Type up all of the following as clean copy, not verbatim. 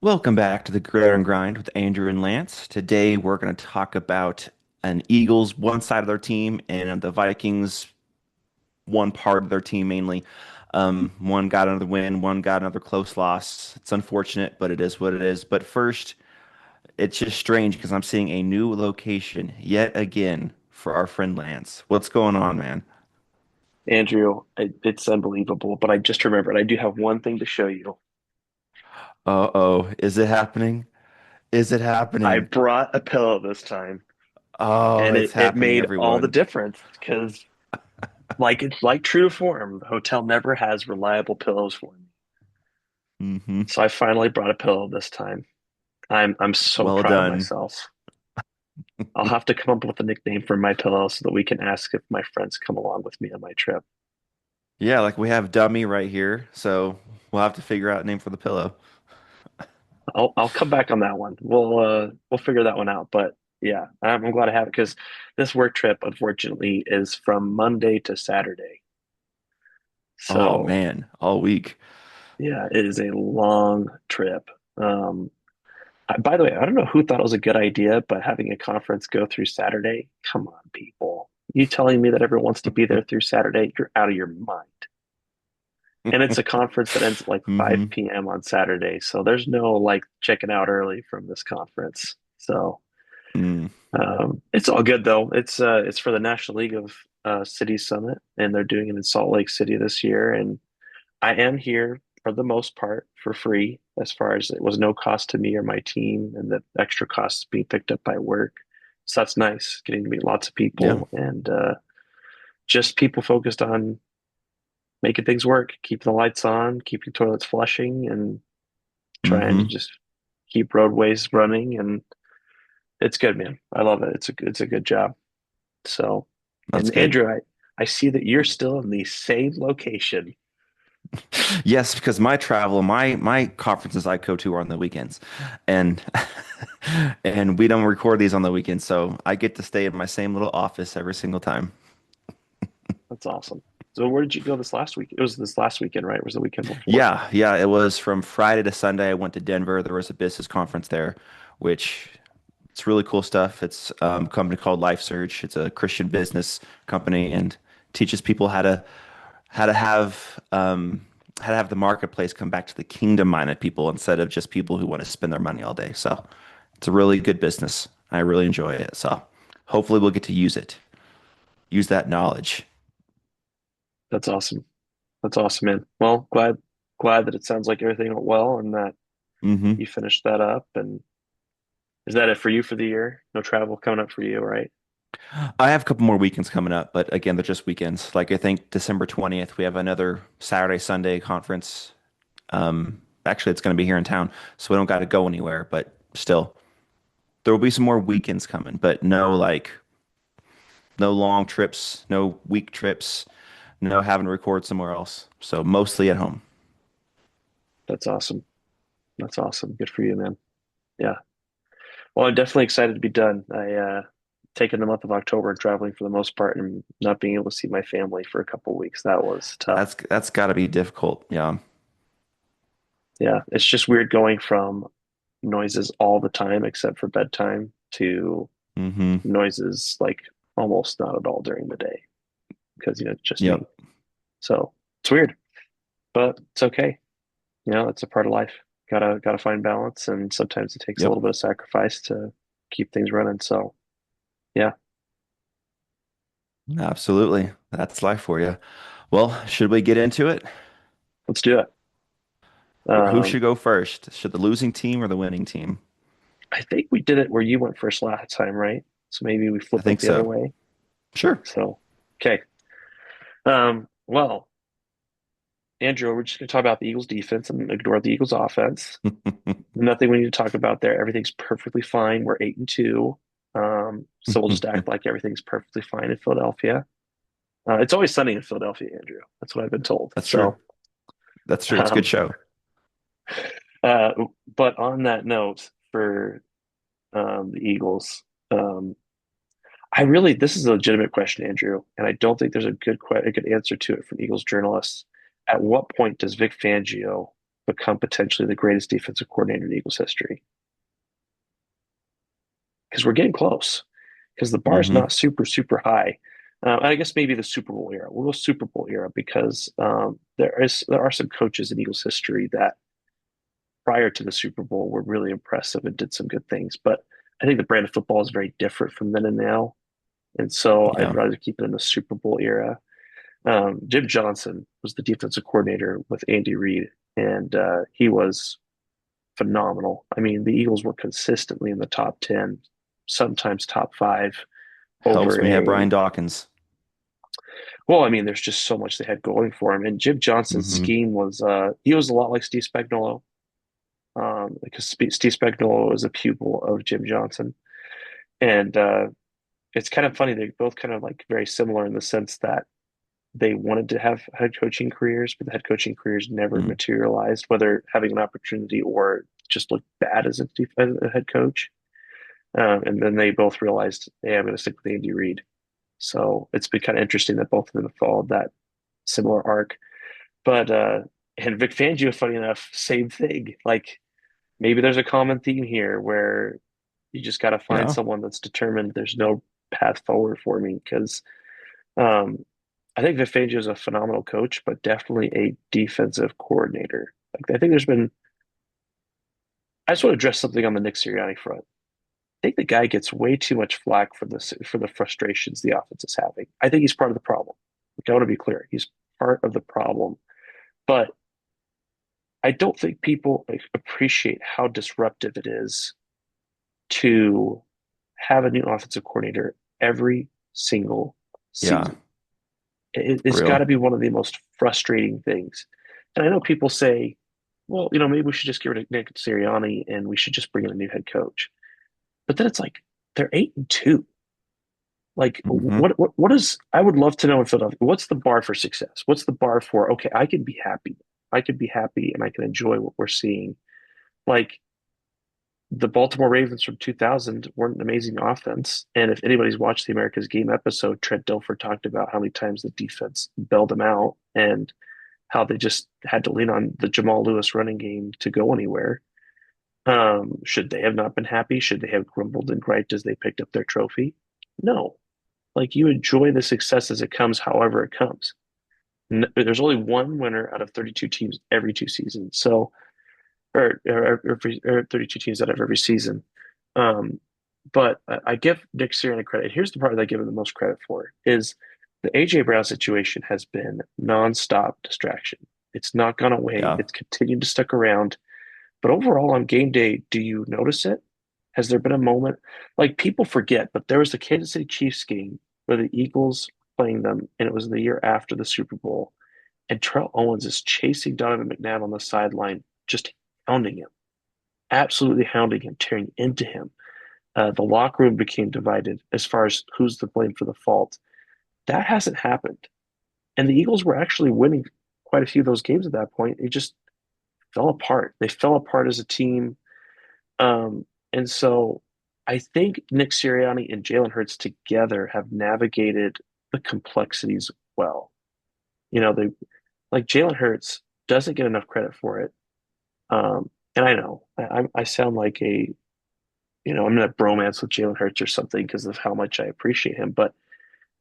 Welcome back to the Gridiron Grind with Andrew and Lance. Today we're going to talk about an Eagles one side of their team and the Vikings one part of their team mainly. One got another win, one got another close loss. It's unfortunate, but it is what it is. But first, it's just strange because I'm seeing a new location yet again for our friend Lance. What's going on, man? Andrew, it's unbelievable, but I just remembered I do have one thing to show you. Uh-oh, is it happening? Is it I happening? brought a pillow this time, Oh, and it's it happening, made all the everyone. difference because, like true to form, the hotel never has reliable pillows for me. Hmm. So I finally brought a pillow this time. I'm so Well proud of done. myself. I'll have to come up with a nickname for my pillow so that we can ask if my friends come along with me on my trip. Yeah, like we have dummy right here, so we'll have to figure out a name for the pillow. I'll come back on that one. We'll figure that one out. But yeah, I'm glad I have it because this work trip, unfortunately, is from Monday to Saturday. Oh So man, all week. yeah, it is a long trip. By the way, I don't know who thought it was a good idea, but having a conference go through Saturday, come on, people. You telling me that everyone wants to be there through Saturday? You're out of your mind. And it's a conference that ends at like Hmm. 5 p.m. on Saturday. So there's no like checking out early from this conference. So Mm. it's all good though. It's for the National League of Cities Summit, and they're doing it in Salt Lake City this year. And I am here for the most part for free, as far as it was no cost to me or my team, and the extra costs being picked up by work. So that's nice, getting to meet lots of Yeah. people and just people focused on making things work, keeping the lights on, keeping toilets flushing, and trying to Hmm. just keep roadways running. And it's good, man. I love it. It's a good job. So, That's and good. Andrew, I see that you're still in the same location. Yes, because my travel, my conferences I go to are on the weekends, and and we don't record these on the weekends, so I get to stay in my same little office every single time. That's awesome. So where did you go this last week? It was this last weekend, right? It was the weekend before? Yeah, yeah, it was from Friday to Sunday. I went to Denver. There was a business conference there, which it's really cool stuff. It's a company called Life Search. It's a Christian business company and teaches people how to have the marketplace come back to the kingdom-minded people instead of just people who want to spend their money all day. So it's a really good business. I really enjoy it. So hopefully we'll get to use it, use that knowledge. That's awesome. That's awesome, man. Well, glad that it sounds like everything went well and that Hmm. you finished that up. And is that it for you for the year? No travel coming up for you, right? I have a couple more weekends coming up, but again, they're just weekends. Like I think December 20th, we have another Saturday, Sunday conference. Actually, it's going to be here in town, so we don't got to go anywhere, but still, there will be some more weekends coming, but no long trips, no week trips, no having to record somewhere else. So mostly at home. That's awesome. That's awesome. Good for you, man. Yeah. Well, I'm definitely excited to be done. I taken the month of October and traveling for the most part and not being able to see my family for a couple of weeks. That was tough. That's got to be difficult. Yeah. Yeah, it's just weird going from noises all the time except for bedtime to Hmm. noises like almost not at all during the day because it's just me. Yep. So it's weird, but it's okay. It's a part of life. Gotta find balance, and sometimes it takes a Yep. little bit of sacrifice to keep things running. So yeah, Absolutely. That's life for you. Well, should we get into it? let's do it. Who Um, should go first? Should the losing team or the winning team? I think we did it where you went first last time, right? So maybe we I flip it think the other so. way. Sure. So okay. Well, Andrew, we're just going to talk about the Eagles defense and ignore the Eagles offense. Nothing we need to talk about there. Everything's perfectly fine. We're 8-2. So we'll just act like everything's perfectly fine in Philadelphia. It's always sunny in Philadelphia, Andrew. That's what I've been told. That's true. So, That's true. It's a good um, show. uh, but on that note, for the Eagles, um, this is a legitimate question, Andrew, and I don't think there's a good answer to it from Eagles journalists. At what point does Vic Fangio become potentially the greatest defensive coordinator in Eagles history? Because we're getting close. Because the bar is Hmm. not super, super high. I guess maybe the Super Bowl era. We'll go Super Bowl era because there are some coaches in Eagles history that prior to the Super Bowl were really impressive and did some good things. But I think the brand of football is very different from then and now. And so I'd Yeah. rather keep it in the Super Bowl era. Jim Johnson was the defensive coordinator with Andy Reid, and he was phenomenal. I mean, the Eagles were consistently in the top 10, sometimes top five Helps over when you have Brian a, Dawkins. well, I mean, there's just so much they had going for him. And Jim Johnson's Hmm. scheme was, he was a lot like Steve Spagnuolo, because Steve Spagnuolo was a pupil of Jim Johnson. And it's kind of funny. They're both kind of like very similar in the sense that they wanted to have head coaching careers, but the head coaching careers never Hmm. materialized, whether having an opportunity or just looked bad as a head coach. And then they both realized, hey, I'm going to stick with Andy Reid. So it's been kind of interesting that both of them have followed that similar arc. But and Vic Fangio, funny enough, same thing. Like maybe there's a common theme here where you just got to find Yeah. someone that's determined there's no path forward for me because um, I think Vic Fangio is a phenomenal coach, but definitely a defensive coordinator. Like I think there's been. I just want to address something on the Nick Sirianni front. I think the guy gets way too much flack for this for the frustrations the offense is having. I think he's part of the problem. Like, I want to be clear, he's part of the problem, but I don't think people like, appreciate how disruptive it is to have a new offensive coordinator every single Yeah. season. It's For got real. to be one of the most frustrating things. And I know people say, well, maybe we should just get rid of Nick Sirianni and we should just bring in a new head coach. But then it's like they're 8-2. Like Hmm. what is I would love to know in Philadelphia, what's the bar for success? What's the bar for okay, I can be happy. I can be happy and I can enjoy what we're seeing. Like the Baltimore Ravens from 2000 weren't an amazing offense. And if anybody's watched the America's Game episode, Trent Dilfer talked about how many times the defense bailed them out and how they just had to lean on the Jamal Lewis running game to go anywhere. Should they have not been happy? Should they have grumbled and griped as they picked up their trophy? No. Like you enjoy the success as it comes, however it comes. There's only one winner out of 32 teams every two seasons. So, or 32 teams out of every season. Um, but I give Nick Sirianni credit. Here's the part that I give him the most credit for is the AJ Brown situation has been nonstop distraction. It's not gone away. Yeah. It's continued to stick around. But overall, on game day, do you notice it? Has there been a moment like people forget, but there was the Kansas City Chiefs game where the Eagles playing them, and it was the year after the Super Bowl, and Terrell Owens is chasing Donovan McNabb on the sideline, just hounding him, absolutely hounding him, tearing into him. The locker room became divided as far as who's to blame for the fault. That hasn't happened, and the Eagles were actually winning quite a few of those games at that point. It just fell apart. They fell apart as a team. And so I think Nick Sirianni and Jalen Hurts together have navigated the complexities well. They like Jalen Hurts doesn't get enough credit for it. And I know I sound like I'm in a bromance with Jalen Hurts or something because of how much I appreciate him, but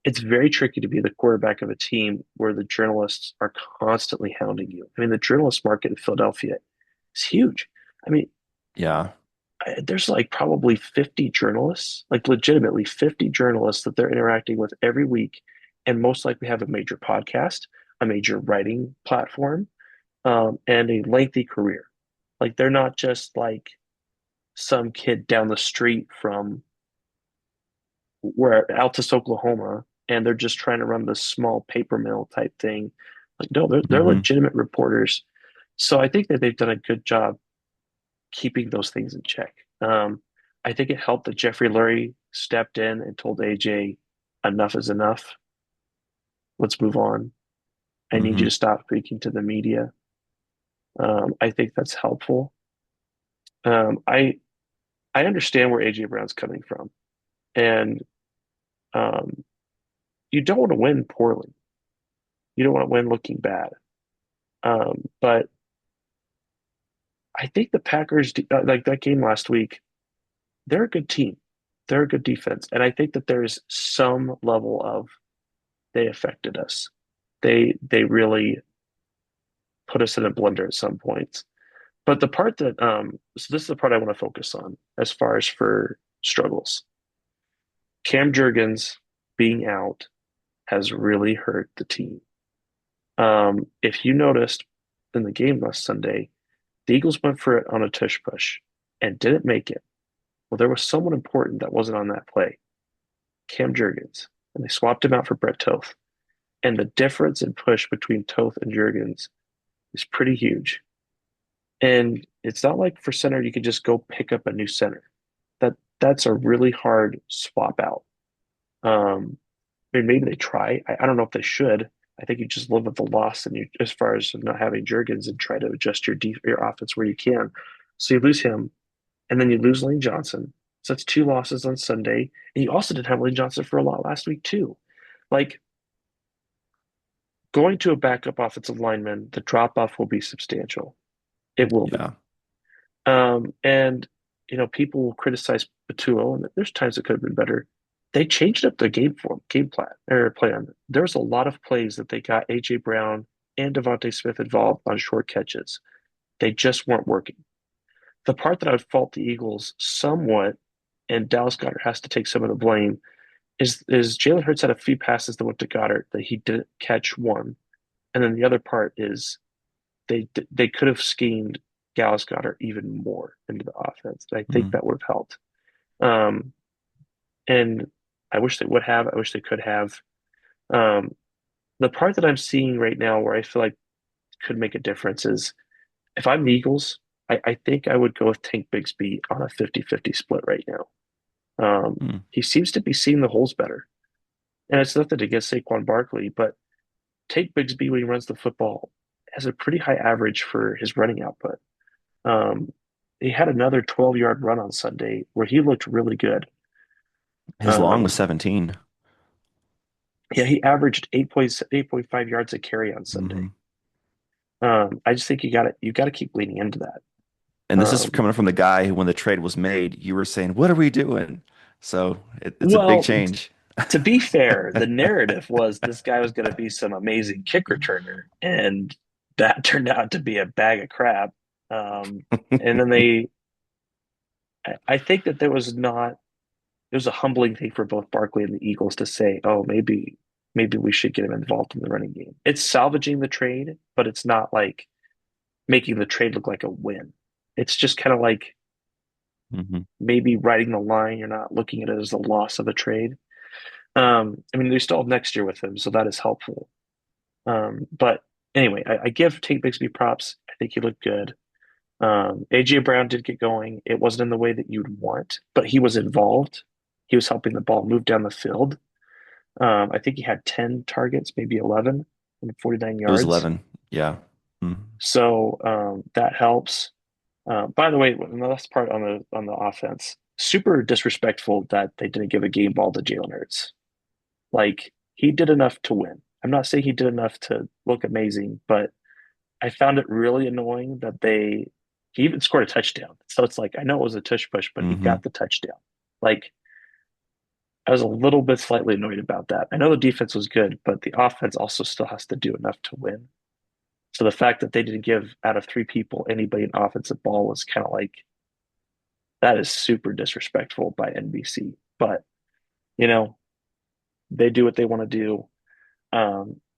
it's very tricky to be the quarterback of a team where the journalists are constantly hounding you. I mean, the journalist market in Philadelphia is huge. I mean, Yeah. there's like probably 50 journalists, like legitimately 50 journalists that they're interacting with every week, and most likely have a major podcast, a major writing platform, and a lengthy career. Like they're not just like some kid down the street from where Altus, Oklahoma, and they're just trying to run this small paper mill type thing. Like, no, they're Hmm. legitimate reporters. So I think that they've done a good job keeping those things in check. I think it helped that Jeffrey Lurie stepped in and told AJ, enough is enough. Let's move on. I need you Hmm. to stop speaking to the media. I think that's helpful. I understand where AJ Brown's coming from, and um, you don't want to win poorly. You don't want to win looking bad. But I think the Packers, like that game last week, they're a good team. They're a good defense. And I think that there's some level of they affected us. They really put us in a blender at some points. But the part that so this is the part I want to focus on as far as for struggles. Cam Jurgens being out has really hurt the team. If you noticed in the game last Sunday, the Eagles went for it on a tush push and didn't make it. Well, there was someone important that wasn't on that play, Cam Jurgens, and they swapped him out for Brett Toth. And the difference in push between Toth and Jurgens is pretty huge. And it's not like for center you could just go pick up a new center. That's a really hard swap out. I mean, maybe they try. I don't know if they should. I think you just live with the loss and you, as far as not having Jurgens and try to adjust your offense where you can. So you lose him, and then you lose Lane Johnson. So that's two losses on Sunday, and you also did have Lane Johnson for a lot last week too. Like going to a backup offensive lineman, the drop off will be substantial. It will be. Yeah. And people will criticize Batua, and there's times it could have been better. They changed up the game plan or plan. There's a lot of plays that they got AJ Brown and Devontae Smith involved on short catches. They just weren't working. The part that I would fault the Eagles somewhat, and Dallas Goedert has to take some of the blame, is Jalen Hurts had a few passes that went to Goddard that he didn't catch one, and then the other part is they could have schemed Dallas Goedert even more into the offense. And I think Mm. that would have helped. Um, and I wish they would have. I wish they could have. Um, the part that I'm seeing right now where I feel like could make a difference is if I'm the Eagles, I think I would go with Tank Bigsby on a 50-50 split right now. Mm. He seems to be seeing the holes better. And it's nothing against Saquon Barkley, but Tank Bigsby, when he runs the football, has a pretty high average for his running output. Um, he had another 12-yard run on Sunday where he looked really good. His long was Um, 17. yeah, he averaged 8.5 yards a carry on Sunday. Hmm. I just think you gotta keep leaning into that. And this is Um, coming from the guy who, when the trade was made, you were saying, "What are we doing?" So it's a big well, change. to be fair, the narrative was this guy was going to be some amazing kick returner, and that turned out to be a bag of crap. And then I think that it was a humbling thing for both Barkley and the Eagles to say, oh, maybe we should get him involved in the running game. It's salvaging the trade, but it's not like making the trade look like a win. It's just kind of like Hmm. maybe riding the line. You're not looking at it as a loss of a trade. I mean, they still have next year with him, so that is helpful. But anyway, I give Tate Bixby props. I think he looked good. AJ Brown did get going. It wasn't in the way that you'd want, but he was involved. He was helping the ball move down the field. I think he had 10 targets, maybe 11 and 49 It was yards. 11. Yeah. Mm. So that helps. By the way, the last part on the offense, super disrespectful that they didn't give a game ball to Jalen Hurts. Like he did enough to win. I'm not saying he did enough to look amazing, but I found it really annoying that he even scored a touchdown. So it's like I know it was a tush push, but he Hmm. got the touchdown. Like I was a little bit slightly annoyed about that. I know the defense was good, but the offense also still has to do enough to win. So the fact that they didn't give out of three people anybody an offensive ball was kind of like that is super disrespectful by NBC. But you know, they do what they want to do.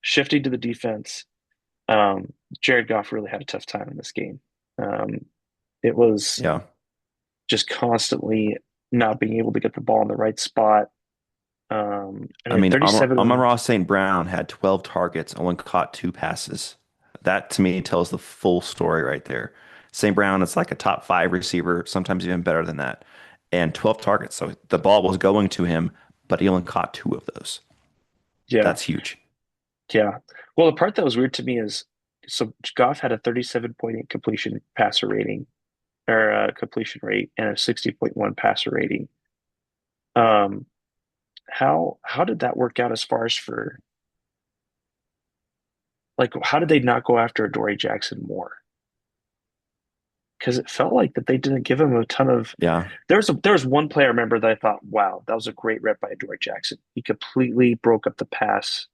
Shifting to the defense, um, Jared Goff really had a tough time in this game. Um, it was Yeah. just constantly not being able to get the ball in the right spot. I I mean, mean, thirty-seven. Amon-Ra St. Brown had 12 targets, only caught two passes. That to me tells the full story right there. St. Brown is like a top five receiver, sometimes even better than that. And 12 targets. So the ball was going to him, but he only caught two of those. Yeah, That's huge. yeah. Well, the part that was weird to me is so Goff had a 37.8 completion passer rating or completion rate and a 60.1 passer rating. Um, how did that work out as far as for like how did they not go after Adoree Jackson more? because it felt like that they didn't give him a ton of. Yeah. There was one player I remember that I thought, wow, that was a great rep by Adoree Jackson. He completely broke up the pass,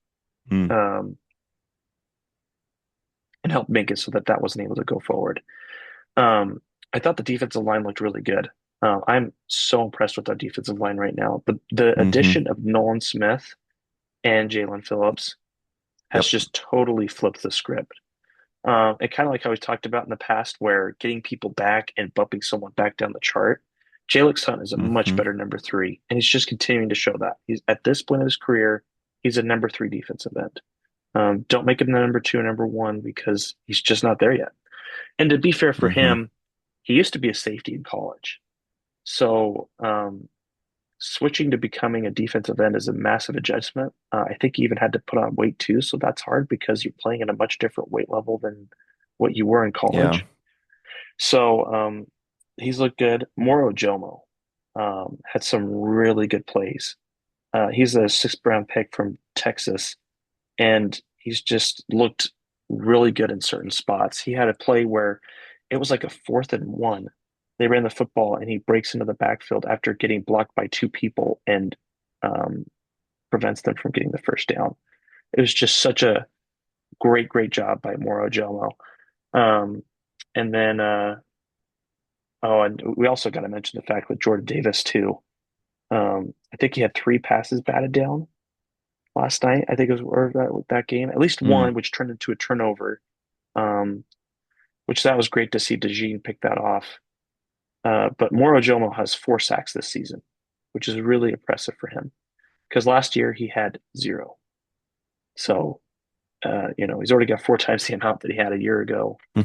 Mm. um, and helped make it so that that wasn't able to go forward. Um, I thought the defensive line looked really good. I'm so impressed with our defensive line right now. The Hmm. addition of Nolan Smith and Jalen Phillips has Yep. just totally flipped the script. And kind of like how we talked about in the past, where getting people back and bumping someone back down the chart. Jalen Hunt is a much Hmm. better number three, and he's just continuing to show that. He's at this point in his career, he's a number three defensive end. Don't make him the number two or number one because he's just not there yet. And to be fair for Hmm. him, he used to be a safety in college. So switching to becoming a defensive end is a massive adjustment. I think he even had to put on weight too, so that's hard because you're playing at a much different weight level than what you were in Yeah. college. So he's looked good. Moro Jomo had some really good plays. He's a sixth round pick from Texas, and he's just looked really good in certain spots. He had a play where it was like a 4th and 1. They ran the football, and he breaks into the backfield after getting blocked by two people and um, prevents them from getting the first down. It was just such a great job by Moro Jomo. Um, and then, oh, and we also got to mention the fact that Jordan Davis too. I think he had 3 passes batted down last night. I think it was or that game, at least Mm. one, which turned into a turnover. Um, which that was great to see DeJean pick that off. But Moro Jomo has 4 sacks this season, which is really impressive for him because last year he had 0. So, he's already got 4 times the amount that he had a year ago, Hmm.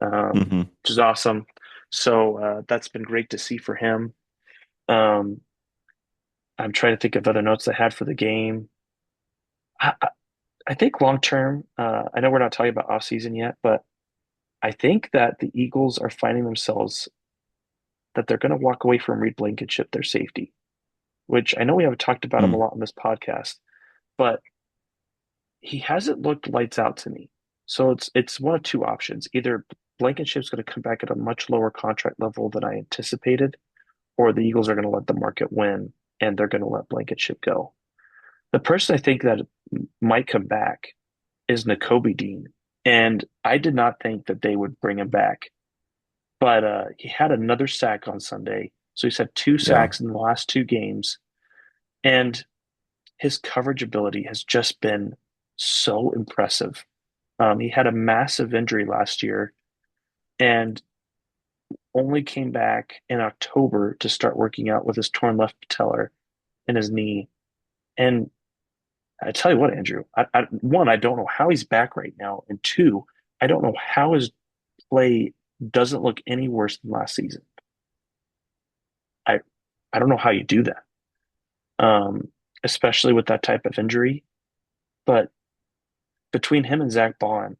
which is awesome. So that's been great to see for him. Um, I'm trying to think of other notes I had for the game. I think long term, I know we're not talking about off season yet, but I think that the Eagles are finding themselves that they're going to walk away from Reed Blankenship, their safety, which I know we haven't talked about him a Mm. lot in this podcast, but he hasn't looked lights out to me. So it's one of two options. Either Blankenship's going to come back at a much lower contract level than I anticipated, or the Eagles are going to let the market win and they're going to let Blankenship go. The person I think that might come back is Nakobe Dean. And I did not think that they would bring him back. But he had another sack on Sunday. So he's had two Yeah. sacks in the last 2 games. And his coverage ability has just been so impressive. He had a massive injury last year and only came back in October to start working out with his torn left patellar in his knee. And I tell you what, Andrew, one, I don't know how he's back right now. And two, I don't know how his play doesn't look any worse than last season. I I don't know how you do that, especially with that type of injury. But between him and Zach Bond,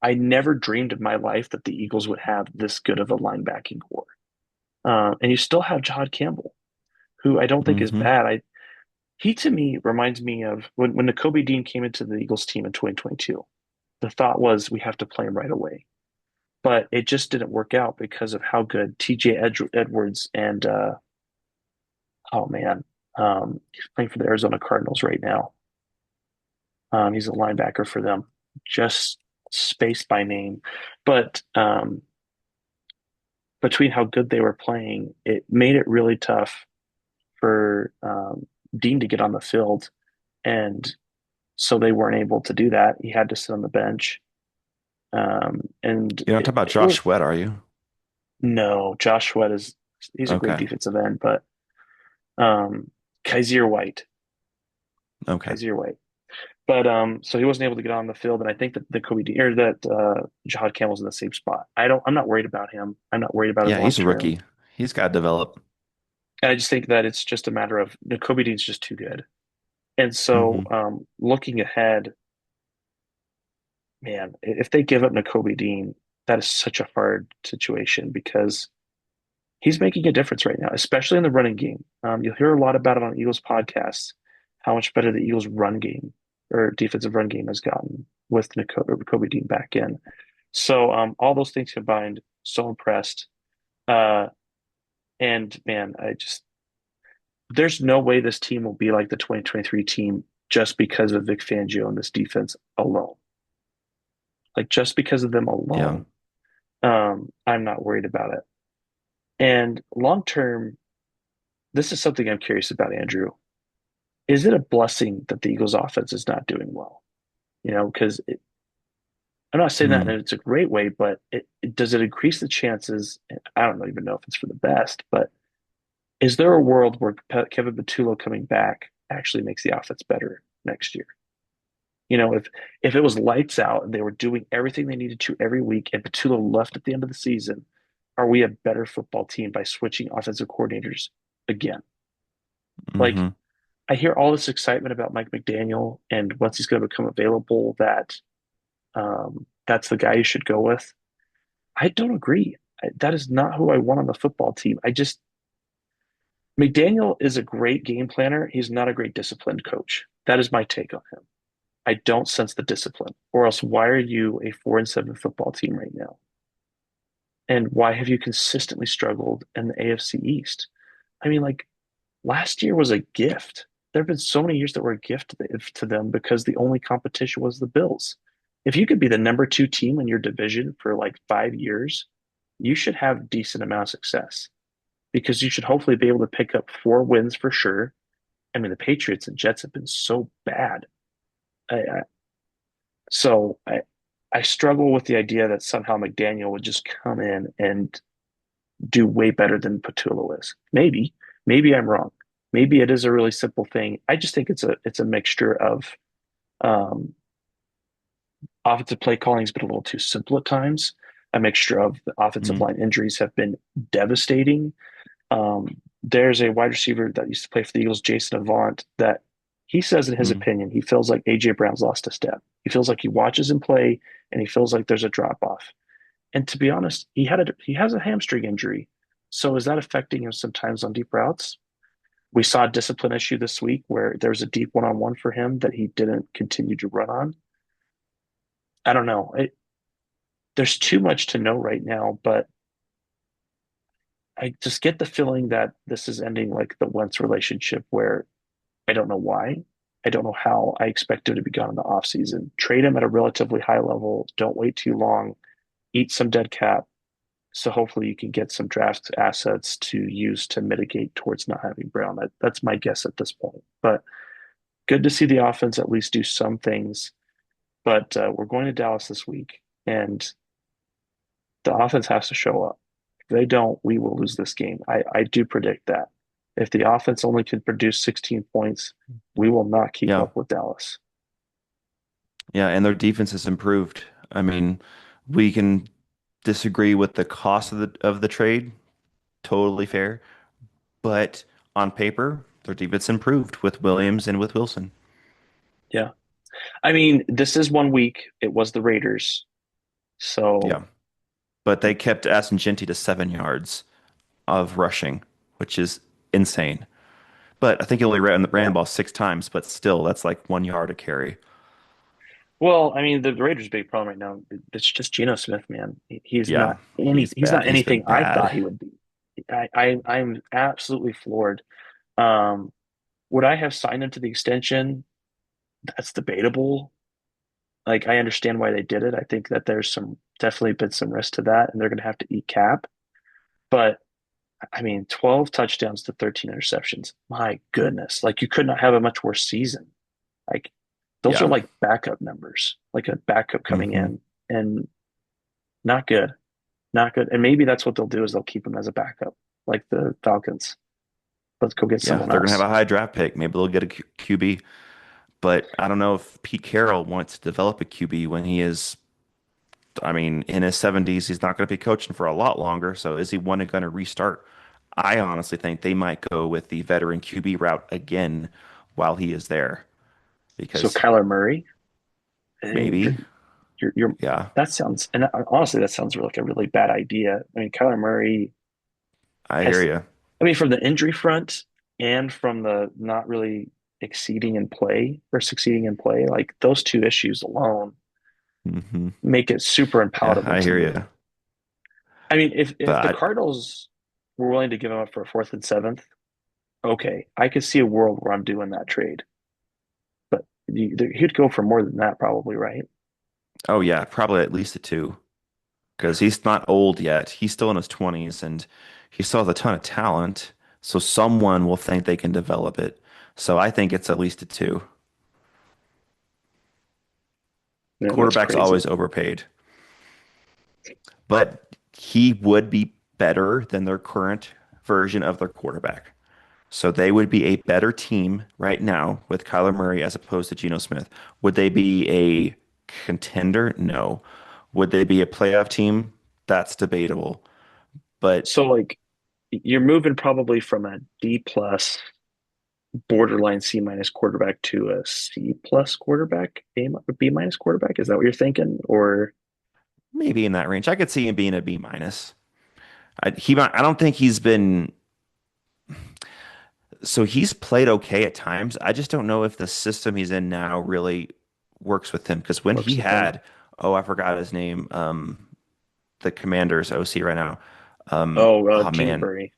I never dreamed in my life that the Eagles would have this good of a linebacking core. And you still have Jahad Campbell, who I don't think is Hmm. bad. He to me reminds me of when Nakobe Dean came into the Eagles team in 2022. The thought was we have to play him right away, but it just didn't work out because of how good Edwards and oh man, he's playing for the Arizona Cardinals right now. He's a linebacker for them, just spaced by name. But between how good they were playing, it made it really tough for Dean to get on the field. And so they weren't able to do that. He had to sit on the bench. And You're not talking about it was Josh Sweat, are you? no, Josh Sweat he's a great Okay. defensive end, but um, Kaiser White, Okay. Kaiser White. But so he wasn't able to get on the field, and I think that the Kobe D or that Jahad Campbell's in the same spot. I'm not worried about him. I'm not worried about him Yeah, long he's a term. rookie. He's got to develop. And I just think that it's just a matter of Kobe Dean's just too good. And so Hmm. looking ahead, man, if they give up Nakobe Dean, that is such a hard situation because he's making a difference right now, especially in the running game. You'll hear a lot about it on Eagles podcasts, how much better the Eagles run game or defensive run game has gotten with Nakobe Dean back in. So all those things combined, so impressed. Uh, and man, there's no way this team will be like the 2023 team just because of Vic Fangio and this defense alone. Like just because of them Yeah. alone, I'm not worried about it. And long term, this is something I'm curious about, Andrew. Is it a blessing that the Eagles offense is not doing well? Because I'm not saying that Mm, in it's a great way, but does it increase the chances? I don't even know if it's for the best, but is there a world where Kevin Patullo coming back actually makes the offense better next year? If it was lights out and they were doing everything they needed to every week and Patullo left at the end of the season, are we a better football team by switching offensive coordinators again? Like hmm I hear all this excitement about Mike McDaniel and once he's going to become available that that's the guy you should go with. I don't agree. That is not who I want on the football team. McDaniel is a great game planner. He's not a great disciplined coach. That is my take on him. I don't sense the discipline, or else why are you a 4-7 football team right now? And why have you consistently struggled in the AFC East? I mean, like last year was a gift. There have been so many years that were a gift to them because the only competition was the Bills. If you could be the number two team in your division for like 5 years, you should have decent amount of success because you should hopefully be able to pick up 4 wins for sure. I mean, the Patriots and Jets have been so bad. So I struggle with the idea that somehow McDaniel would just come in and do way better than Patullo is. Maybe I'm wrong. Maybe it is a really simple thing. I just think it's a mixture of um, offensive play calling has been a little too simple at times. A mixture of the offensive mm, line injuries have been devastating. There's a wide receiver that used to play for the Eagles, Jason Avant, that he says in his mm, opinion, he feels like AJ Brown's lost a step. He feels like he watches him play and he feels like there's a drop off. And to be honest, he has a hamstring injury. So is that affecting him sometimes on deep routes? We saw a discipline issue this week where there was a deep one-on-one for him that he didn't continue to run on. I don't know. There's too much to know right now, but I just get the feeling that this is ending like the Wentz relationship where I don't know why. I don't know how I expect him to be gone in the offseason. Trade him at a relatively high level. Don't wait too long. Eat some dead cap. So hopefully you can get some draft assets to use to mitigate towards not having Brown. That's my guess at this point. But good to see the offense at least do some things. But we're going to Dallas this week, and the offense has to show up. If they don't, we will lose this game. I do predict that. If the offense only can produce 16 points, we will not keep yeah. up with Dallas. Yeah. And their defense has improved. I mean, we can disagree with the cost of the trade. Totally fair. But on paper, their defense improved with Williams and with Wilson. Yeah. I mean, this is 1 week. It was the Raiders. So Yeah. But they kept Aston to 7 yards of rushing, which is insane. But I think he only ran the yeah. ball 6 times, but still, that's like 1 yard a carry. Well, I mean, the Raiders' big problem right now, it's just Geno Smith, man. Yeah, he's He's bad. not He's been anything I thought bad. he would be. I'm absolutely floored. Um, would I have signed him to the extension? That's debatable. Like, I understand why they did it. I think that there's definitely been some risk to that, and they're going to have to eat cap. But I mean, 12 touchdowns to 13 interceptions. My goodness. Like, you could not have a much worse season. Like, those are Yeah. like backup numbers, like a backup coming hmm in, and not good, not good. And maybe that's what they'll do is they'll keep him as a backup, like the Falcons. Let's go get Yeah, someone they're gonna have else. a high draft pick. Maybe they'll get a QB, but I don't know if Pete Carroll wants to develop a QB when he is, I mean, in his 70s. He's not going to be coaching for a lot longer. So is he one going to restart? I honestly think they might go with the veteran QB route again while he is there So because Kyler Murray, maybe, yeah, that sounds, and honestly, that sounds like a really bad idea. I mean, Kyler Murray I hear has, you. I mean, from the injury front and from the not really exceeding in play or succeeding in play, like those two issues alone hmm make it super Yeah, unpalatable I to hear me. you. I mean, if the But Cardinals were willing to give him up for a fourth and seventh, okay, I could see a world where I'm doing that trade. But he'd go for more than that, probably, right? oh yeah, probably at least a two because he's not old yet. He's still in his 20s and he still has a ton of talent. So someone will think they can develop it. So I think it's at least a two. Man, that's Quarterback's crazy. always overpaid, but he would be better than their current version of their quarterback. So they would be a better team right now with Kyler Murray as opposed to Geno Smith. Would they be a contender? No. Would they be a playoff team? That's debatable. But So like you're moving probably from a D plus borderline C minus quarterback to a C plus quarterback, B minus quarterback. Is that what you're thinking? Or maybe in that range. I could see him being a B minus. I don't think he's been so he's played okay at times. I just don't know if the system he's in now really works with him because when he works with them? had, oh, I forgot his name, the Commanders OC right now. Oh, Oh man, Kingsbury.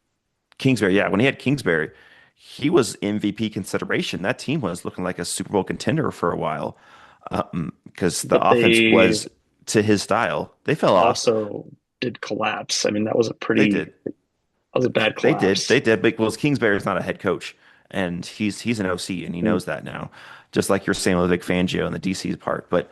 Kingsbury. Yeah, when he had Kingsbury, he was MVP consideration. That team was looking like a Super Bowl contender for a while because the But offense they was to his style. They fell off. also did collapse. I mean, that was a They pretty did. that was a bad They did. collapse. They did. Because Kingsbury's not a head coach, and he's an OC, and he Mm, knows that now. Just like you're saying with Vic Fangio and the DC part. But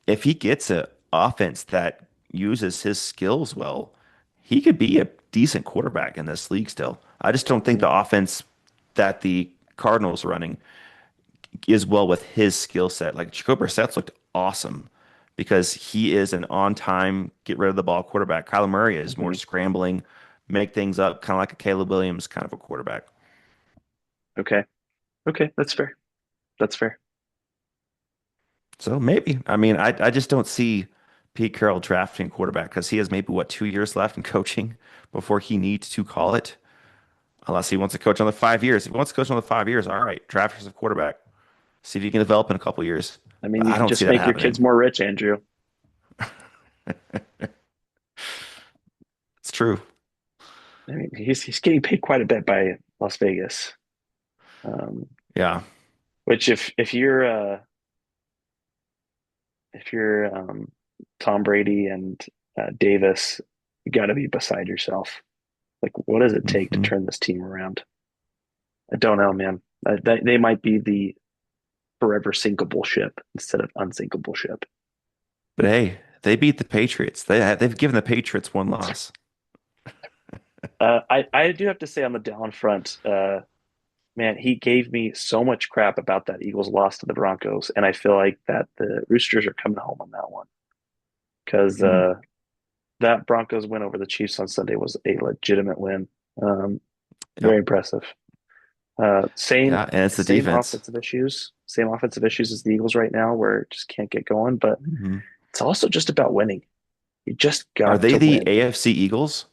if he gets an offense that uses his skills well, he could be a decent quarterback in this league still. I just don't think mm, the offense that the Cardinals are running is well with his skill set. Like Jacoby Brissett's looked awesome because he is an on-time, get rid of the ball quarterback. Kyler Murray is more mhm. scrambling, make things up, kind of like a Caleb Williams kind of a quarterback. Okay. Okay, that's fair. That's fair. So maybe. I mean, I just don't see Pete Carroll drafting a quarterback because he has maybe what 2 years left in coaching before he needs to call it. Unless he wants to coach another 5 years. If he wants to coach another 5 years, all right, draft as a quarterback. See if he can develop in a couple years. I mean, But you I could don't see just that make your happening. kids more rich, Andrew. It's true. I mean, he's getting paid quite a bit by Las Vegas. Um, Yeah. which if you're Tom Brady and Davis, you got to be beside yourself. Like, what does it take to hmm turn this team around? I don't know, man. They might be the forever sinkable ship instead of unsinkable ship. But hey, they beat the Patriots. They've given the Patriots one loss. I do have to say on the down front, man, he gave me so much crap about that Eagles loss to the Broncos, and I feel like that the Roosters are coming home on that one because Mm. that Broncos win over the Chiefs on Sunday was a legitimate win. Um, very Yep. impressive. Uh, same Yeah, and it's the same defense. offensive issues, same offensive issues as the Eagles right now, where it just can't get going. But hmm it's also just about winning. You just Are got they to the win. AFC Eagles?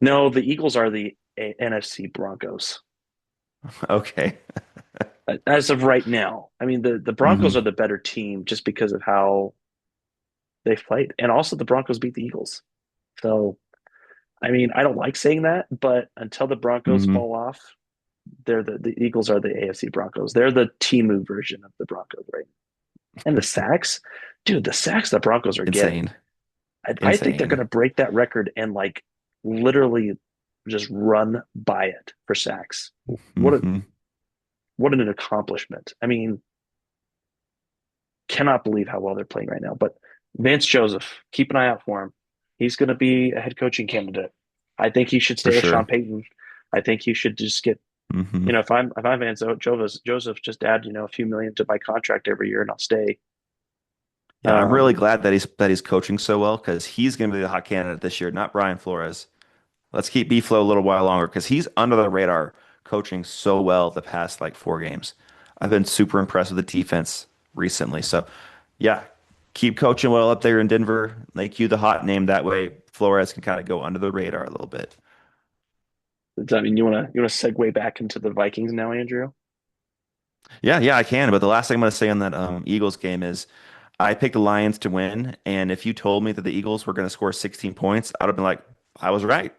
No, the Eagles are the NFC Broncos Okay. as of right now. I mean, the Broncos are hmm the better team just because of how they've played, and also the Broncos beat the Eagles. So, I mean, I don't like saying that, but until the Broncos hmm fall off, the Eagles are the AFC Broncos. They're the Timu version of the Broncos, right? And the sacks, dude, the sacks the Broncos are getting. Insane. I think they're going Insane. to break that record and like literally just run by it for sacks. What a hmm what an accomplishment. I mean, cannot believe how well they're playing right now. But Vance Joseph, keep an eye out for him. He's going to be a head coaching candidate. I think he should For stay with Sean sure. Payton. I think he should just get, hmm if I'm Vance Joseph, just add a few million to my contract every year and I'll stay. Yeah, I'm really Um, glad that he's coaching so well because he's going to be the hot candidate this year, not Brian Flores. Let's keep B-Flow a little while longer because he's under the radar coaching so well the past like 4 games. I've been super impressed with the defense recently. So, yeah, keep coaching well up there in Denver. Make you the hot name. That way, Flores can kind of go under the radar a little bit. I mean, you want to segue back into the Vikings now, Andrew? Yeah, I can. But the last thing I'm going to say on that Eagles game is I picked the Lions to win, and if you told me that the Eagles were going to score 16 points, I would have been like, I was right.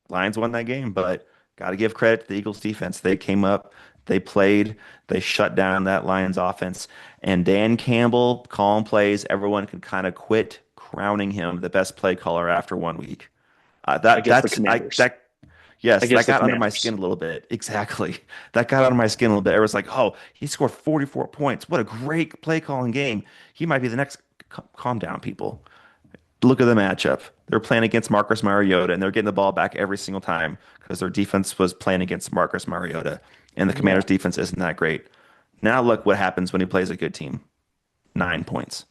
Lions won that game, but got to give credit to the Eagles defense. They came up, they played, they shut down that Lions offense. And Dan Campbell calling plays, everyone can kind of quit crowning him the best play caller after 1 week. That against the that's I Commanders. that Yes, that Against the got under my skin Commanders. a little bit. Exactly. That got under my skin a little bit. Everyone's like, "Oh, he scored 44 points. What a great play calling game. He might be the next." Calm down, people. Look at the matchup. They're playing against Marcus Mariota, and they're getting the ball back every single time because their defense was playing against Marcus Mariota, and the Yeah. Commanders' defense isn't that great. Now look what happens when he plays a good team. 9 points.